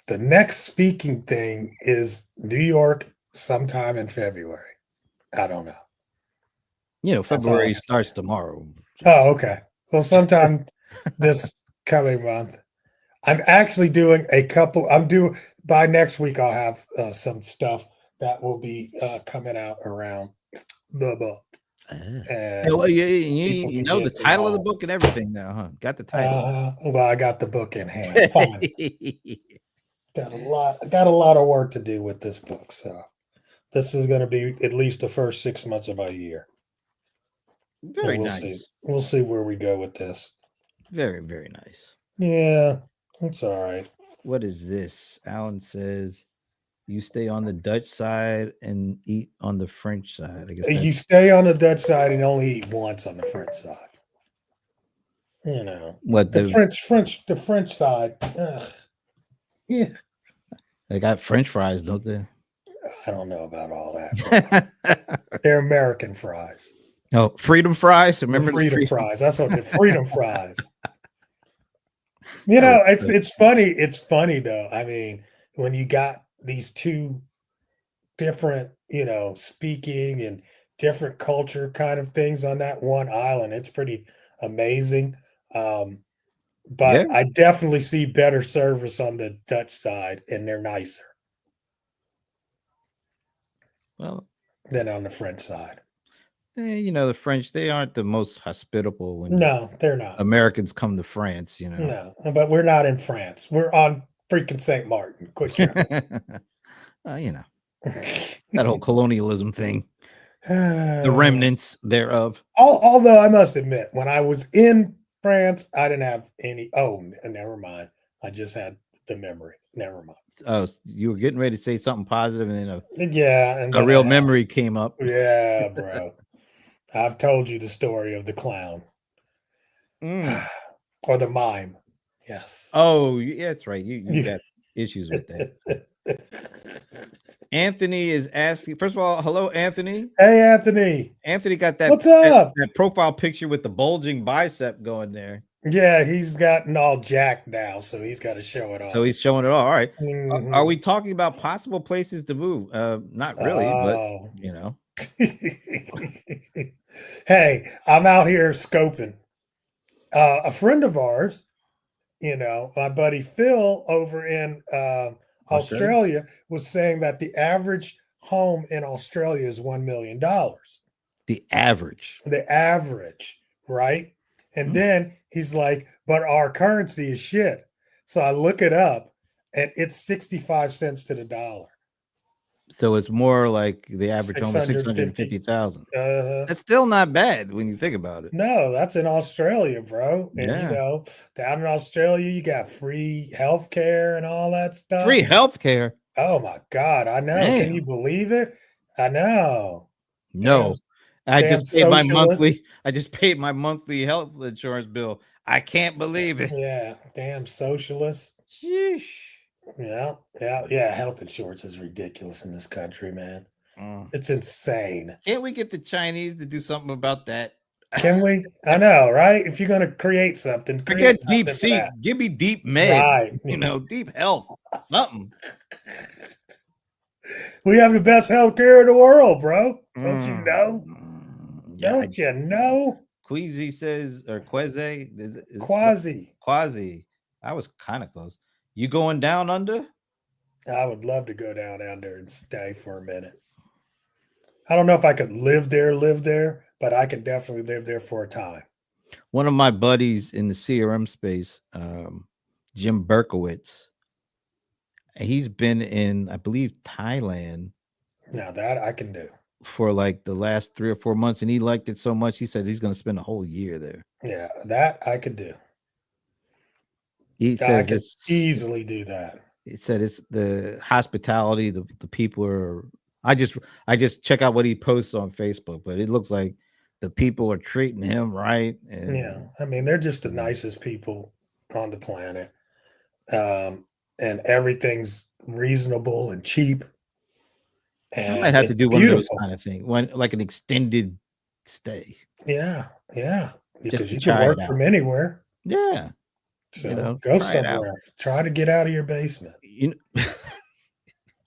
the next speaking thing is New York sometime in February. I don't know. That's all I February can tell starts you. tomorrow. Oh, okay. Well, sometime this coming month. I'm actually doing a couple. I'm due by next week. I'll have some stuff that will be coming out around the book, Yeah, well, and people you can know the get title of the involved. book and everything now, huh? Got the title. Well, I got the book in hand. Fine. Got a lot. I got a lot of work to do with this book. So this is going to be at least the first 6 months of my year, and Very we'll see. nice. We'll see where we go with this. Very, very nice. Yeah, it's all right. What is this? Alan says you stay on the Dutch side and eat on the French side. I guess You that's stay on the Dutch side and only eat once on the French side. what The French side. Ugh, yeah, they got French fries, don't they? I don't know about all that, but they're American fries. Oh, freedom fries. The Remember the freedom freedom? fries. That's what the freedom fries. That was It's funny. It's funny though. I mean, when you got these two different, speaking and different culture kind of things on that one island, it's pretty amazing. yeah. But I definitely see better service on the Dutch side, and they're nicer Well, than on the French side. the French, they aren't the most hospitable when No, they're not. Americans come to France. No, but we're not in France. We're on freaking St. Martin. Quit trying. That whole colonialism thing, the Uh, remnants thereof. although I must admit, when I was in France, I didn't have any. Oh, never mind. I just had the memory. Never mind. Oh, you were getting ready to say something positive, and then Yeah, and a then real memory came up. yeah, bro. I've told you the story of the clown Mm. or the mime. Yes. Oh, yeah, that's right. You got issues with that. Anthony is asking. First of all, hello, Anthony. Hey, Anthony. Anthony got that What's up? that profile picture with the bulging bicep going there. Yeah, he's gotten all jacked now, so he's got to show it So off. he's showing it all. All right. Are Mhm. we talking about possible places to move? Not really, but Oh. you know. Hey, I'm out here scoping. A friend of ours, my buddy Phil over in Australia? Australia was saying that the average home in Australia is $1 million. The average. The average, right? And Hmm. then he's like, but our currency is shit. So I look it up and it's 65 cents to the dollar. So it's more like the average home is 650. 650,000. Uh That's still not bad when you think about it. no, that's in Australia, bro. And Yeah. down in Australia, you got free health care and all that stuff. Free healthcare. Oh my God, I know. Can you Damn. believe it? I know. Damn, No. damn socialist. I just paid my monthly health insurance bill. I can't believe it. Yeah, damn socialist. Sheesh. Yeah, yeah, yeah. Health insurance is ridiculous in this country, man. Mm. It's insane. Can't we get the Chinese to do something about that? Can we? I know, right? If you're going to create something Forget for that. DeepSeek. Give me Deep Med. Right. Deep Health. Something. We have the best healthcare in the world, bro. Don't you know? Yeah. Don't you know? Queasy says, or Queze, Quasi. Quasi. I was kind of close. You going down under? I would love to go down there and stay for a minute. I don't know if I could live there, but I can definitely live there for a time. One of my buddies in the CRM space, Jim Berkowitz, he's been in, I believe, Thailand Now that I can do. for like the last 3 or 4 months, and he liked it so much he said he's going to spend a whole year there. Yeah, that I could do. He I says could it's easily do that. He said it's the hospitality, the people are. I just check out what he posts on Facebook, but it looks like the people are treating him right. And Yeah, I mean they're just the nicest people on the planet, and everything's reasonable and cheap, I might and have to it's do one of those beautiful. kind of things, one like an extended stay, Yeah, yeah, just because to you can try it work out. from anywhere. Yeah, So go try it out. somewhere. Try to get out of your basement. You know,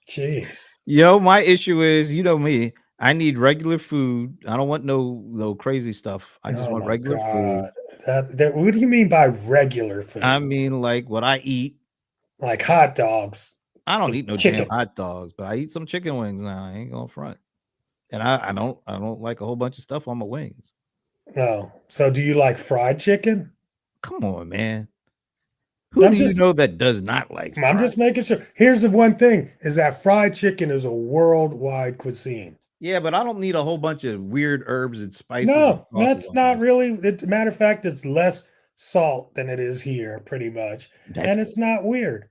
Jeez. my issue is, me. I need regular food. I don't want no crazy stuff. I just Oh want my regular food. God. What do you mean by regular I food? mean, like what I eat. Like hot dogs I don't and eat no damn chicken. hot dogs, but I eat some chicken wings now. I ain't going front. And I don't like a whole bunch of stuff on my wings. No. So do you like fried chicken? Come on, man. Who I'm do you just know that does not like I'm fried? just making sure. Here's the one thing is that fried chicken is a worldwide cuisine. Yeah, but I don't need a whole bunch of weird herbs and spices and No, sauces that's on my not stuff. really. Matter of fact, it's less salt than it is here, pretty much, That's and good. it's not weird.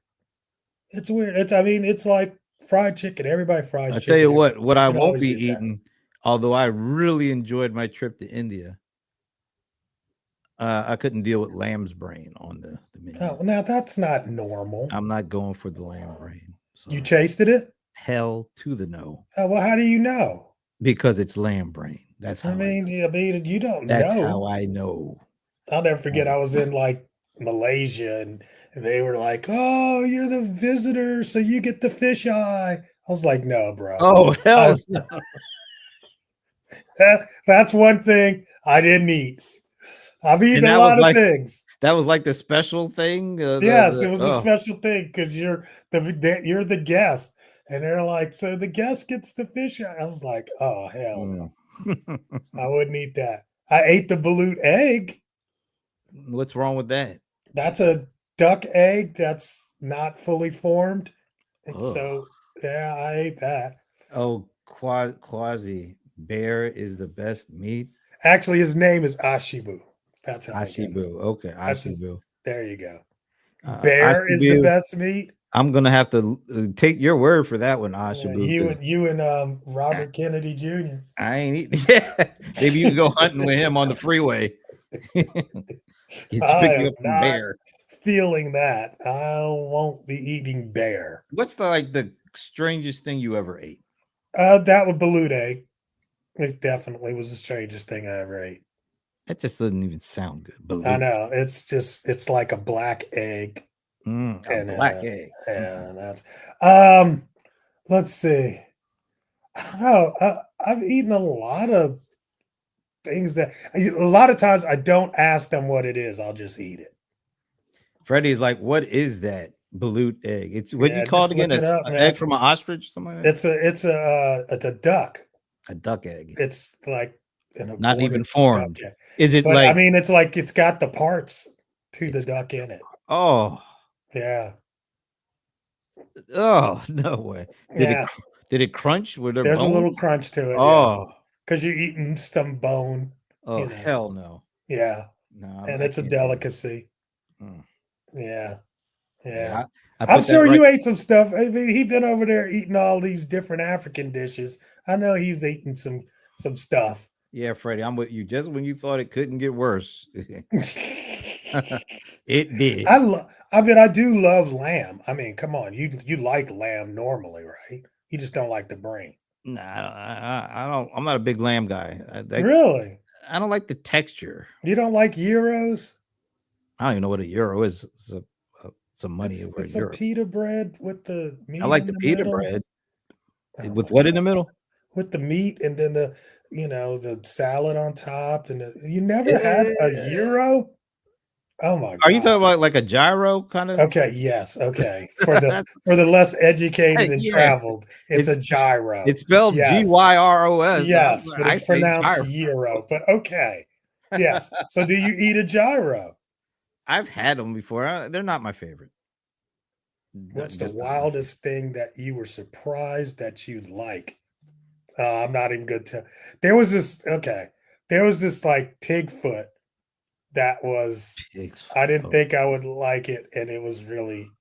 It's weird. I mean, it's like fried chicken. Everybody fries I tell chicken you everywhere. what You I can won't always be get that. eating, although I really enjoyed my trip to India. I couldn't deal with lamb's brain on the menu. Oh, now that's not normal. I'm not going for the lamb brain. You Sorry. tasted it? Hell to the no. Oh, well, how do you know? Because it's lamb brain. That's how I know. You don't That's know. how I know. I'll never forget. Um, I was in like Malaysia, and they were like, "Oh, you're the visitor, so you get the fish eye." I was like, "No, bro. Oh, I, hell no. that's one thing I didn't eat. I've And eaten a lot of things. that was like the special thing. Yes, it was a Oh, special thing because you're the guest, and they're like, "So the guest gets the fish eye." I was like, "Oh hell no, mm. I wouldn't eat that." I ate the balut egg. What's wrong with that? That's a duck egg that's not fully formed. And Oh, so, yeah, I ate that. Quasi bear is the best meat. Actually, his name is Ashibu. That's how it goes. Ashibu. Okay, That's his. Ashibu. There you go. Bear is the Ashibu. best meat. I'm gonna have to take your word for that one, Yeah, Ashabu, you because and Robert Kennedy Jr. I ain't eating. Yeah, maybe you can go hunting with him on the freeway. Get I pick me am up from not bear. feeling that. I won't be eating bear. What's the strangest thing you ever ate? That would balut egg. It definitely was the strangest thing I ever ate. That just doesn't even sound good. I Balut. know. It's like a black egg. A And black egg. yeah, that's um let's see. I don't know. I've eaten a lot of things that a lot of times I don't ask them what it is. I'll just eat it. Freddie's like, what is that balut egg? It's what you Yeah, call it just again? look A it up, egg man. from an ostrich, something like that. It's a duck. A duck egg, It's like an not even aborted duck formed. egg. Is it But I like mean, it's like it's got the parts to the it's? duck in it. Oh, Yeah, oh no way! Did it yeah. did it crunch? Were there There's a little bones? crunch to it. Yeah, Oh, because you're eating some bone. oh You know. hell no! Yeah, No, and I it's a can't do that. delicacy. Mm. Yeah, yeah. Yeah, I I'm put that sure right. you ate some stuff. I mean, he been over there eating all these different African dishes. I know he's eating some stuff. Yeah, Freddie, I'm with you. Just when you thought it couldn't get worse, it did. I mean, I do love lamb. I mean, come on, you like lamb normally, right? You just don't like the brain. Nah, I don't. I'm not a big lamb guy. Really? I don't like the texture. You don't like gyros? I don't even know what a euro is. Some money over a It's a euro. pita bread with the I meat like in the the pita middle. bread Oh with my what in the god. middle. With the meat and then the salad on top and you never had a Eh, gyro? Oh my Are you god. talking about like a gyro kind of? Okay, yes, okay. For the less educated and Yeah, traveled, it's a it's gyro. it's spelled Yes. GYROS. Yes, but I it's say pronounced gyro. gyro, but okay. Yes. So do you eat a gyro? I've had them before. They're not my favorite. What's the Just not my favorite. wildest thing that you were surprised that you like? I'm not even good to there was this okay. There was this like pig foot that was Pig's I didn't foot. think I would like it, and it was really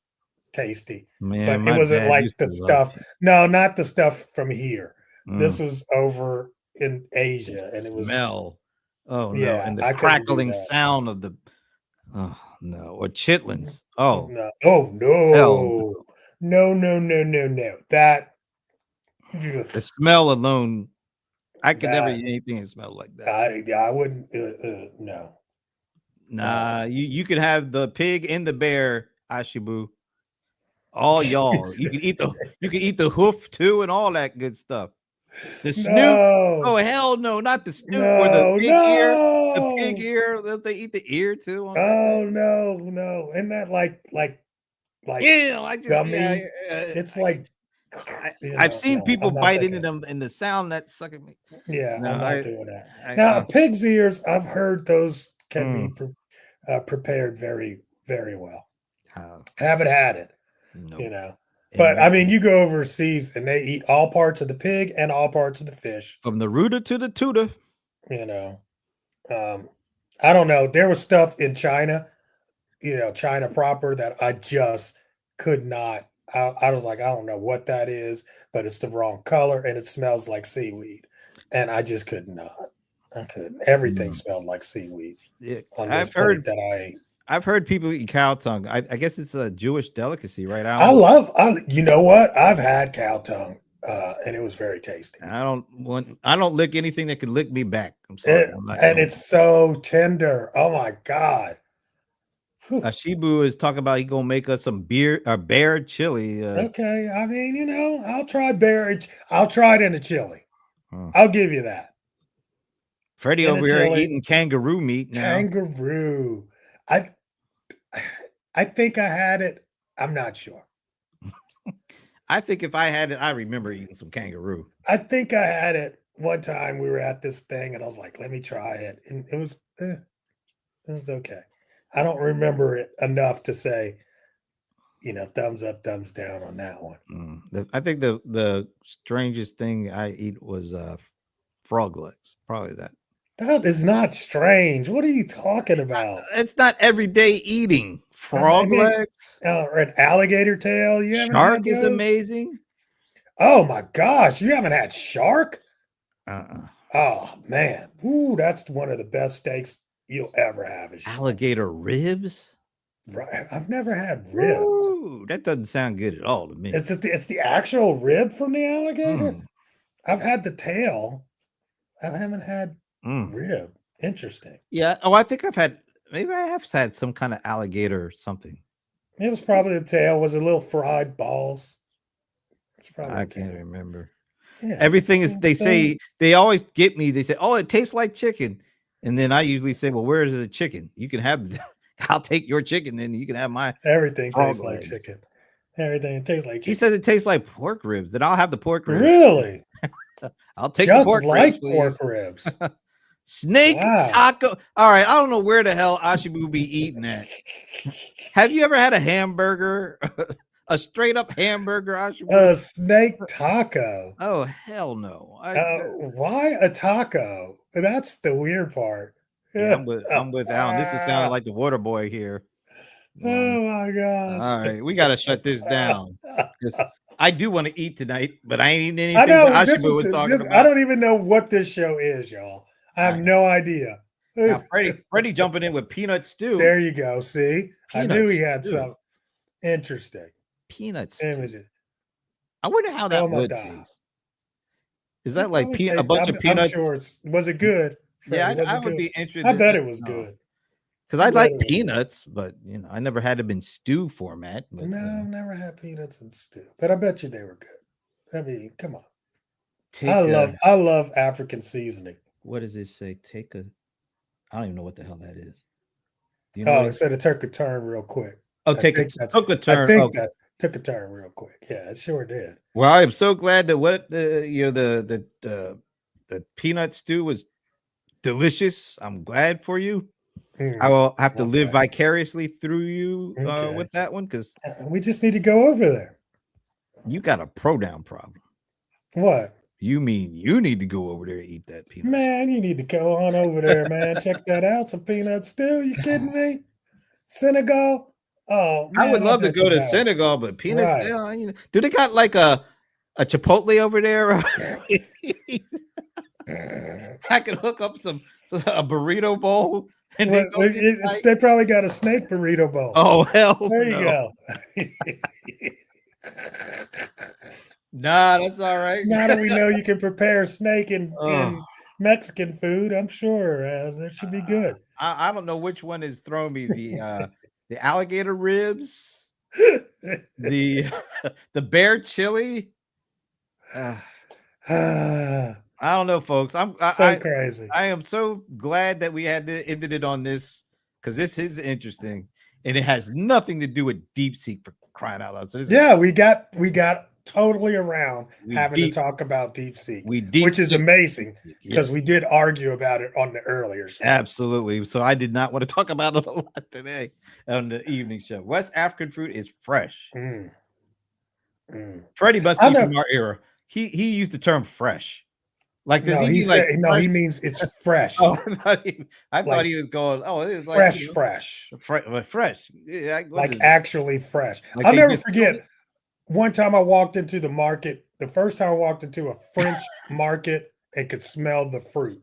tasty. Man, But it my wasn't dad like used the to love stuff it. no, not the stuff from here. Mm, This was over in the Asia, and it was smell. Oh no, yeah, and the I couldn't do crackling that. sound of the oh no, or Mhm. chitlins. Oh No. Oh, hell no. no. No, no, no, no, no. That ugh, The smell alone, I could never that eat anything that smelled like that. I wouldn't, no. Nah, Um, you could have the pig and the bear, Ashibu, all y'all. You could eat the hoof too and all that good stuff. The snoot? Oh no. hell no, not the snoot or the No, pig ear. The pig no. ear, don't they eat the ear too on that Oh, thing? no, no. Isn't that like Yeah, I just yeah, gummy? It's like, I've seen no, people I'm not bite into thinking. them and the sound that's sucking me. Yeah, No, I'm not doing that. I Now, pig's ears, I've heard those can be mm, prepared very, very well. uh, Haven't had it, you nope. know. And But I that mean, you go overseas and they eat all parts of the pig and all parts of the fish, from the rooter to the tutor. you know. Um, I don't know. There was stuff in China, China proper that I just could not. I was like, I don't know what that is, but it's the wrong color and it smells like seaweed. And I just could not. I couldn't. Everything Mm, smelled like seaweed yeah, on this plate that I ate. I've heard people eat cow tongue. I guess it's a Jewish delicacy, right? You know what? I've had cow tongue, and it was very tasty. I don't lick anything that could lick me back. I'm sorry. I'm not And gonna it's so tender. Oh my God. Whew. Shibu is talking about he gonna make us some beer or bear chili. Okay. I mean, I'll try it in a chili. Uh, I'll give you that. Freddie In a over here chili. eating kangaroo meat now. Kangaroo. I I think I had it. I'm not sure. I think if I had it, I remember eating some kangaroo. I think I had it one time we were at this thing and I was like, let me try it. And it was okay. I don't remember it enough to say, thumbs up, thumbs down on that one. I think the strangest thing I eat was frog legs. Probably that. That is not strange. What are you talking about? It's not everyday eating. I Frog mean, legs, or an alligator tail. You haven't had shark is those? amazing. Oh my gosh, you haven't had shark? Uh-uh. Oh man, ooh, that's one of the best steaks you'll ever have is shark. Alligator ribs. Right, I've never had ribs. Ooh, that doesn't sound good at all to me. It's the actual rib from the alligator. Mm, I've had the tail. I haven't had mm. rib. Interesting. Yeah. Oh, I think I've had. Maybe I have had some kind of alligator or something. It was probably the tail. Was a little fried balls. It's probably I the can't tail. remember. Yeah. Everything is. Mm, They so say they always get me. They say, "Oh, it tastes like chicken," and then I usually say, "Well, where is the chicken? You can have. I'll take your chicken, then you can have my everything frog tastes like legs." chicken. Everything tastes like He chicken. says it tastes like pork ribs. Then I'll have the pork ribs. Really? I'll take the Just pork ribs, like pork please. ribs. Snake Wow. taco. All right, I don't know where the hell Ashibu be eating at. Have you ever had a hamburger, a straight up hamburger, Ashibu? A snake taco. Oh hell no! Why a taco? That's the weird part. Yeah, Yeah. I'm with Alan. This is sounding like the water boy here. Um, Oh my gosh. all right, we got to shut this down because I do want to eat tonight, but I ain't eating I anything that know this is Ashibu was talking this. I about. don't even know what this show is, y'all. I All have right. no idea. Now, Freddie jumping in with peanut stew. There you go. See, I Peanut knew he had stew. some interesting Peanut stew. images. I wonder how that would Domada. taste. Is It that like probably a tastes. bunch of I'm peanuts? sure it's. Was it good, Yeah, Freddie? Was I it would good? be interested I in bet that. it was good. Because I I bet like it was good. peanuts, but I never had them in stew format. But No, I've never had peanuts and stew, but I bet you they were good. I mean, come on. I take a love I love African seasoning. what does it say? Take a I don't even know what the hell that is. Do you know what Oh, it it is? said it took a turn real quick. Oh, I take a think that's took a I turn. think Okay. that took a turn real quick. Yeah, it sure did. Well, I am so glad that what the peanut stew was delicious. I'm glad for you. I Mm, will have to live okay. vicariously through you Okay. with that one because We just need to go over there. you got a pronoun problem. What? You mean you need to go over there and eat that peanut stew. Man, you need to go on over there, man. Check that out. Some peanut stew. You kidding me? Senegal? Oh I would man, I love to bet go you to go. Senegal, but peanuts, Right. do they got like a Chipotle over there? I could hook up a burrito bowl and then Well, go sit tight. they probably got a snake burrito bowl. Oh hell There you no. go. Nah, that's all right. Now that we know you can prepare snake Oh, in Mexican food, I'm sure that should be good. I don't know which one is throwing me the alligator ribs, the the bear chili. Uh, So I don't know, folks. crazy. I am so glad that we had ended it on this because this is interesting and it has nothing to do with DeepSeek for crying out loud. So this is Yeah, we got totally around we having to deep talk about DeepSeek, we which is DeepSeek. amazing because Yes, we did argue about it on the earlier show. absolutely. So I did not want to talk about it a lot today on the evening show. West African fruit is fresh. Mm, mm. Freddie must I be know. from our era. He used the term fresh. Like, does No, he he mean like said no. fresh? He means it's fresh, Oh, I thought like he was going. Oh, it was like fresh, fresh, fresh. Yeah, what like is it? actually fresh. Like I'll they never just killed forget it? one time I walked into the market. The first time I walked into a French market and could smell the fruit.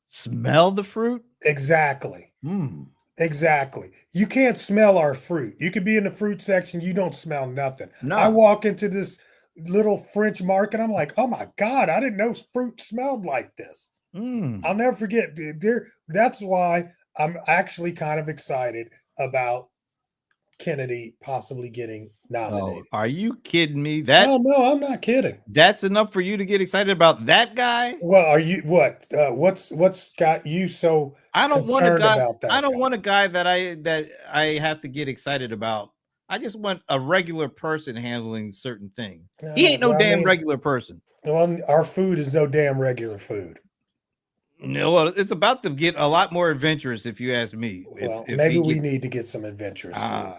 Smell the fruit? Exactly. Hmm. Exactly. You can't smell our fruit. You could be in the fruit section, you don't smell nothing. I No. walk into this little French market, I'm like, "Oh my god, I didn't know fruit smelled like this." I'll Mm. never forget. That's why I'm actually kind of excited about Kennedy possibly getting Oh, nominated. are you kidding me? Oh no, I'm not kidding. That's enough for you to get excited about that guy? Well, are you what? What's got you so I don't want a concerned guy. about I that don't guy? want a guy that I have to get excited about. I just want a regular person handling certain things. He ain't no Well, I damn mean, regular person. well, our food is no damn regular food. No, well, it's about to get a lot more adventurous, if you ask me. Well, If maybe he we gets need to get some adventurous food.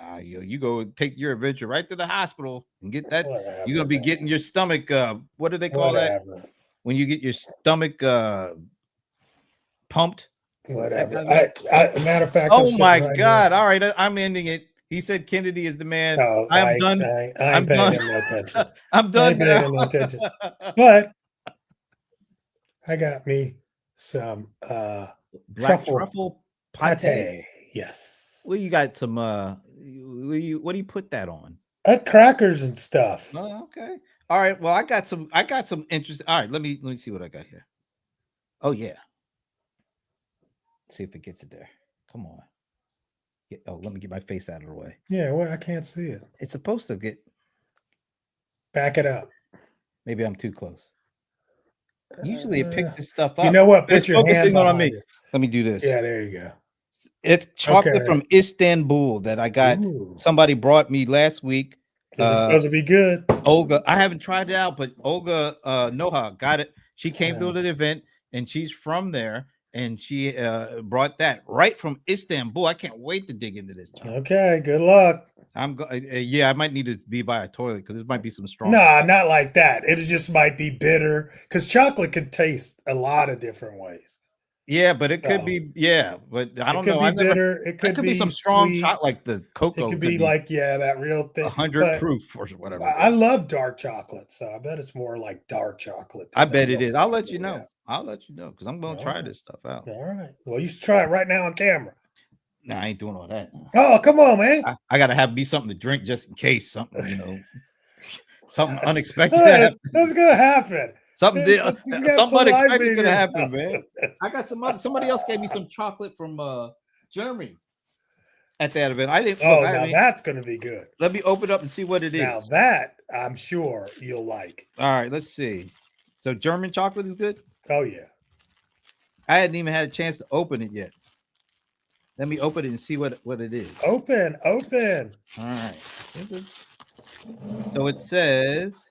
you go take your adventure right to the hospital and get that. You're Whatever, gonna be man. getting your stomach. What do they call that Whatever. when you get your stomach? pumped. Whatever. Matter of fact, I'm Oh sitting my right God! here. All right, I'm ending it. He said Kennedy is the man. Oh, I am done. I ain't I'm paying done. him no attention. I'm I done ain't paying now. him no attention. But I got me some Black truffle truffle pate. pate. Yes. Well, you got some. What do you put that on? Crackers and stuff. Oh, okay. All right. Well, I got some. I got some interest. All right. Let me see what I got here. Oh yeah. See if it gets it there. Come on. Oh, let me get my face out of the way. Yeah, well, I can't see it. It's supposed to get. Back it up. Maybe I'm too close. Usually it picks this stuff up. You know what? But Put it's your hand focusing on behind me. it. Let me do this. Yeah, there you go. It's chocolate Okay. from Istanbul that I got. Ooh. Somebody brought me last week. Is it supposed to be good? Olga, I haven't tried it out, but Olga Noha got it. She came to the event and she's from there, and she brought that right from Istanbul. I can't wait to dig into this. Okay, good luck. Yeah, I might need to be by a toilet because this might be some strong. Nah, not like that. It just might be bitter because chocolate can taste a lot of different ways. Yeah, but it could be. Yeah, but I don't know. It could be bitter. It could be some strong sweet. chocolate, like the cocoa. It could be like that real thing. 100 proof or whatever. I love dark chocolate, so I bet it's more like dark chocolate. I bet it is. I'll let you know. I'll let you know because I'm going to try this stuff out. All right. Well, you should try it right now on camera. No, I ain't doing all that. Oh, come on, man. I got to have be something to drink just in case something, something unexpected happens. That's going to happen. Something unexpected could happen, man. I got somebody else gave me some chocolate from Germany at that event. I didn't. That's going to be good. Let me open up and see what it is. Now that I'm sure you'll like. All right, let's see. So German chocolate is good? Oh yeah. I hadn't even had a chance to open it yet. Let me open it and see what it is. Open. All right. So it says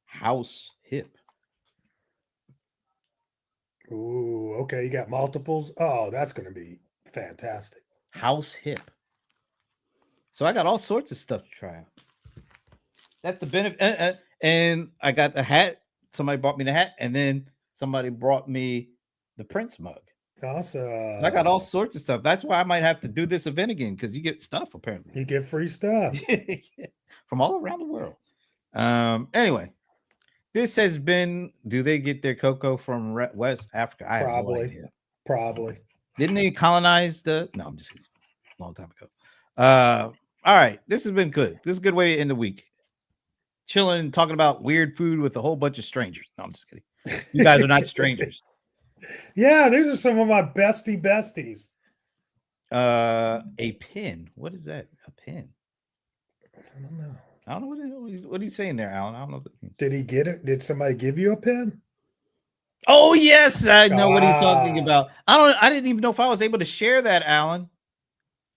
House Hip. Ooh, okay. You got multiples. Oh, that's going to be fantastic. House Hip. So I got all sorts of stuff to try out. That's the benefit. And I got the hat. Somebody brought me the hat, and then somebody brought me the Prince mug. Awesome. I got all sorts of stuff. That's why I might have to do this event again because you get stuff apparently. You get free stuff from all around the world. Anyway, this has been. Do they get their cocoa from West Africa? I have no idea. Probably. Didn't they colonize the? No, I'm just kidding. A long time ago. All right, this has been good. This is a good way to end the week. Chilling and talking about weird food with a whole bunch of strangers. No, I'm just kidding. You guys are not strangers. Yeah, these are some of my besties. A pin. What is that? A pin. I don't know. I don't know what he's saying there, Alan. I don't know what that means. Did he get it? Did somebody give you a pin? Oh yes, I know what he's talking about. I didn't even know if I was able to share that, Alan.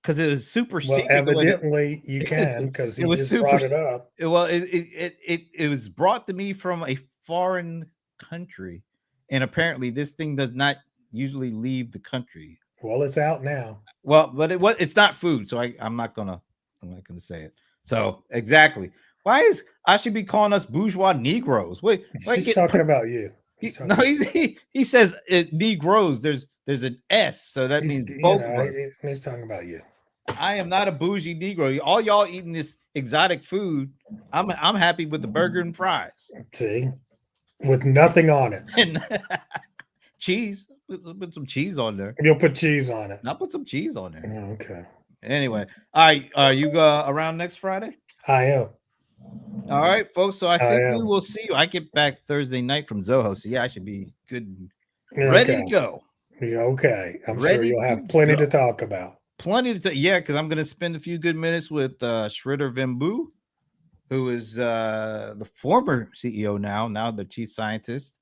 Because it was super secret. Evidently you can because he just brought it up. Well, it was brought to me from a foreign country, and apparently this thing does not usually leave the country. Well, it's out now. Well, but it's not food, so I'm not gonna say it. So exactly, I should be calling us bourgeois Negroes? Wait, he's talking about you. He says Negroes. There's an S, so that means both of us. He's talking about you. I am not a bougie Negro. All y'all eating this exotic food. I'm happy with the burger and fries. See, with nothing on it. And cheese. Put some cheese on there. You'll put cheese on it. I'll put some cheese on there. Okay. Anyway, all right. Are you around next Friday? I am. All right, folks. So I think we will see you. I get back Thursday night from Zoho. So yeah, I should be good, ready to go. Okay. I'm sure you'll have plenty to talk about. Yeah, because I'm going to spend a few good minutes with Shriddhar Vembu, who is the former CEO now the chief scientist.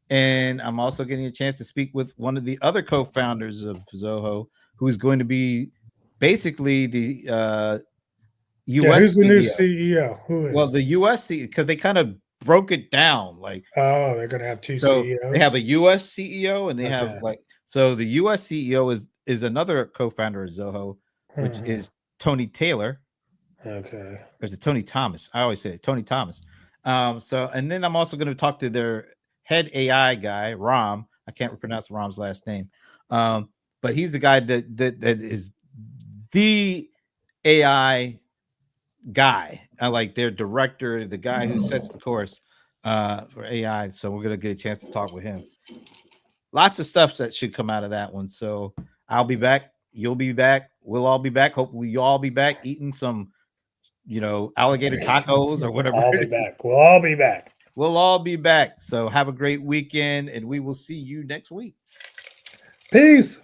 And I'm also getting a chance to speak with one of the other co-founders of Zoho, who is going to be basically the U.S. Who's the CEO. new CEO? Who is? Well, the U.S. CEO, because they kind of broke it down. They're going to have two CEOs? They have a U.S. CEO, and they have so the U.S. CEO is another co-founder of Zoho, which is Tony Taylor. Okay. There's a Tony Thomas. I always say it, Tony Thomas. And then I'm also going to talk to their head AI guy, Ram. I can't pronounce Ram's last name, but he's the guy that is the AI guy, like their director, the guy who sets the course for AI. So we're gonna get a chance to talk with him. Lots of stuff that should come out of that one. So I'll be back. You'll be back. We'll all be back. Hopefully, you'll all be back eating some, alligator tacos or whatever. I'll be back. We'll all be back. We'll all be back. So have a great weekend, and we will see you next week. Peace.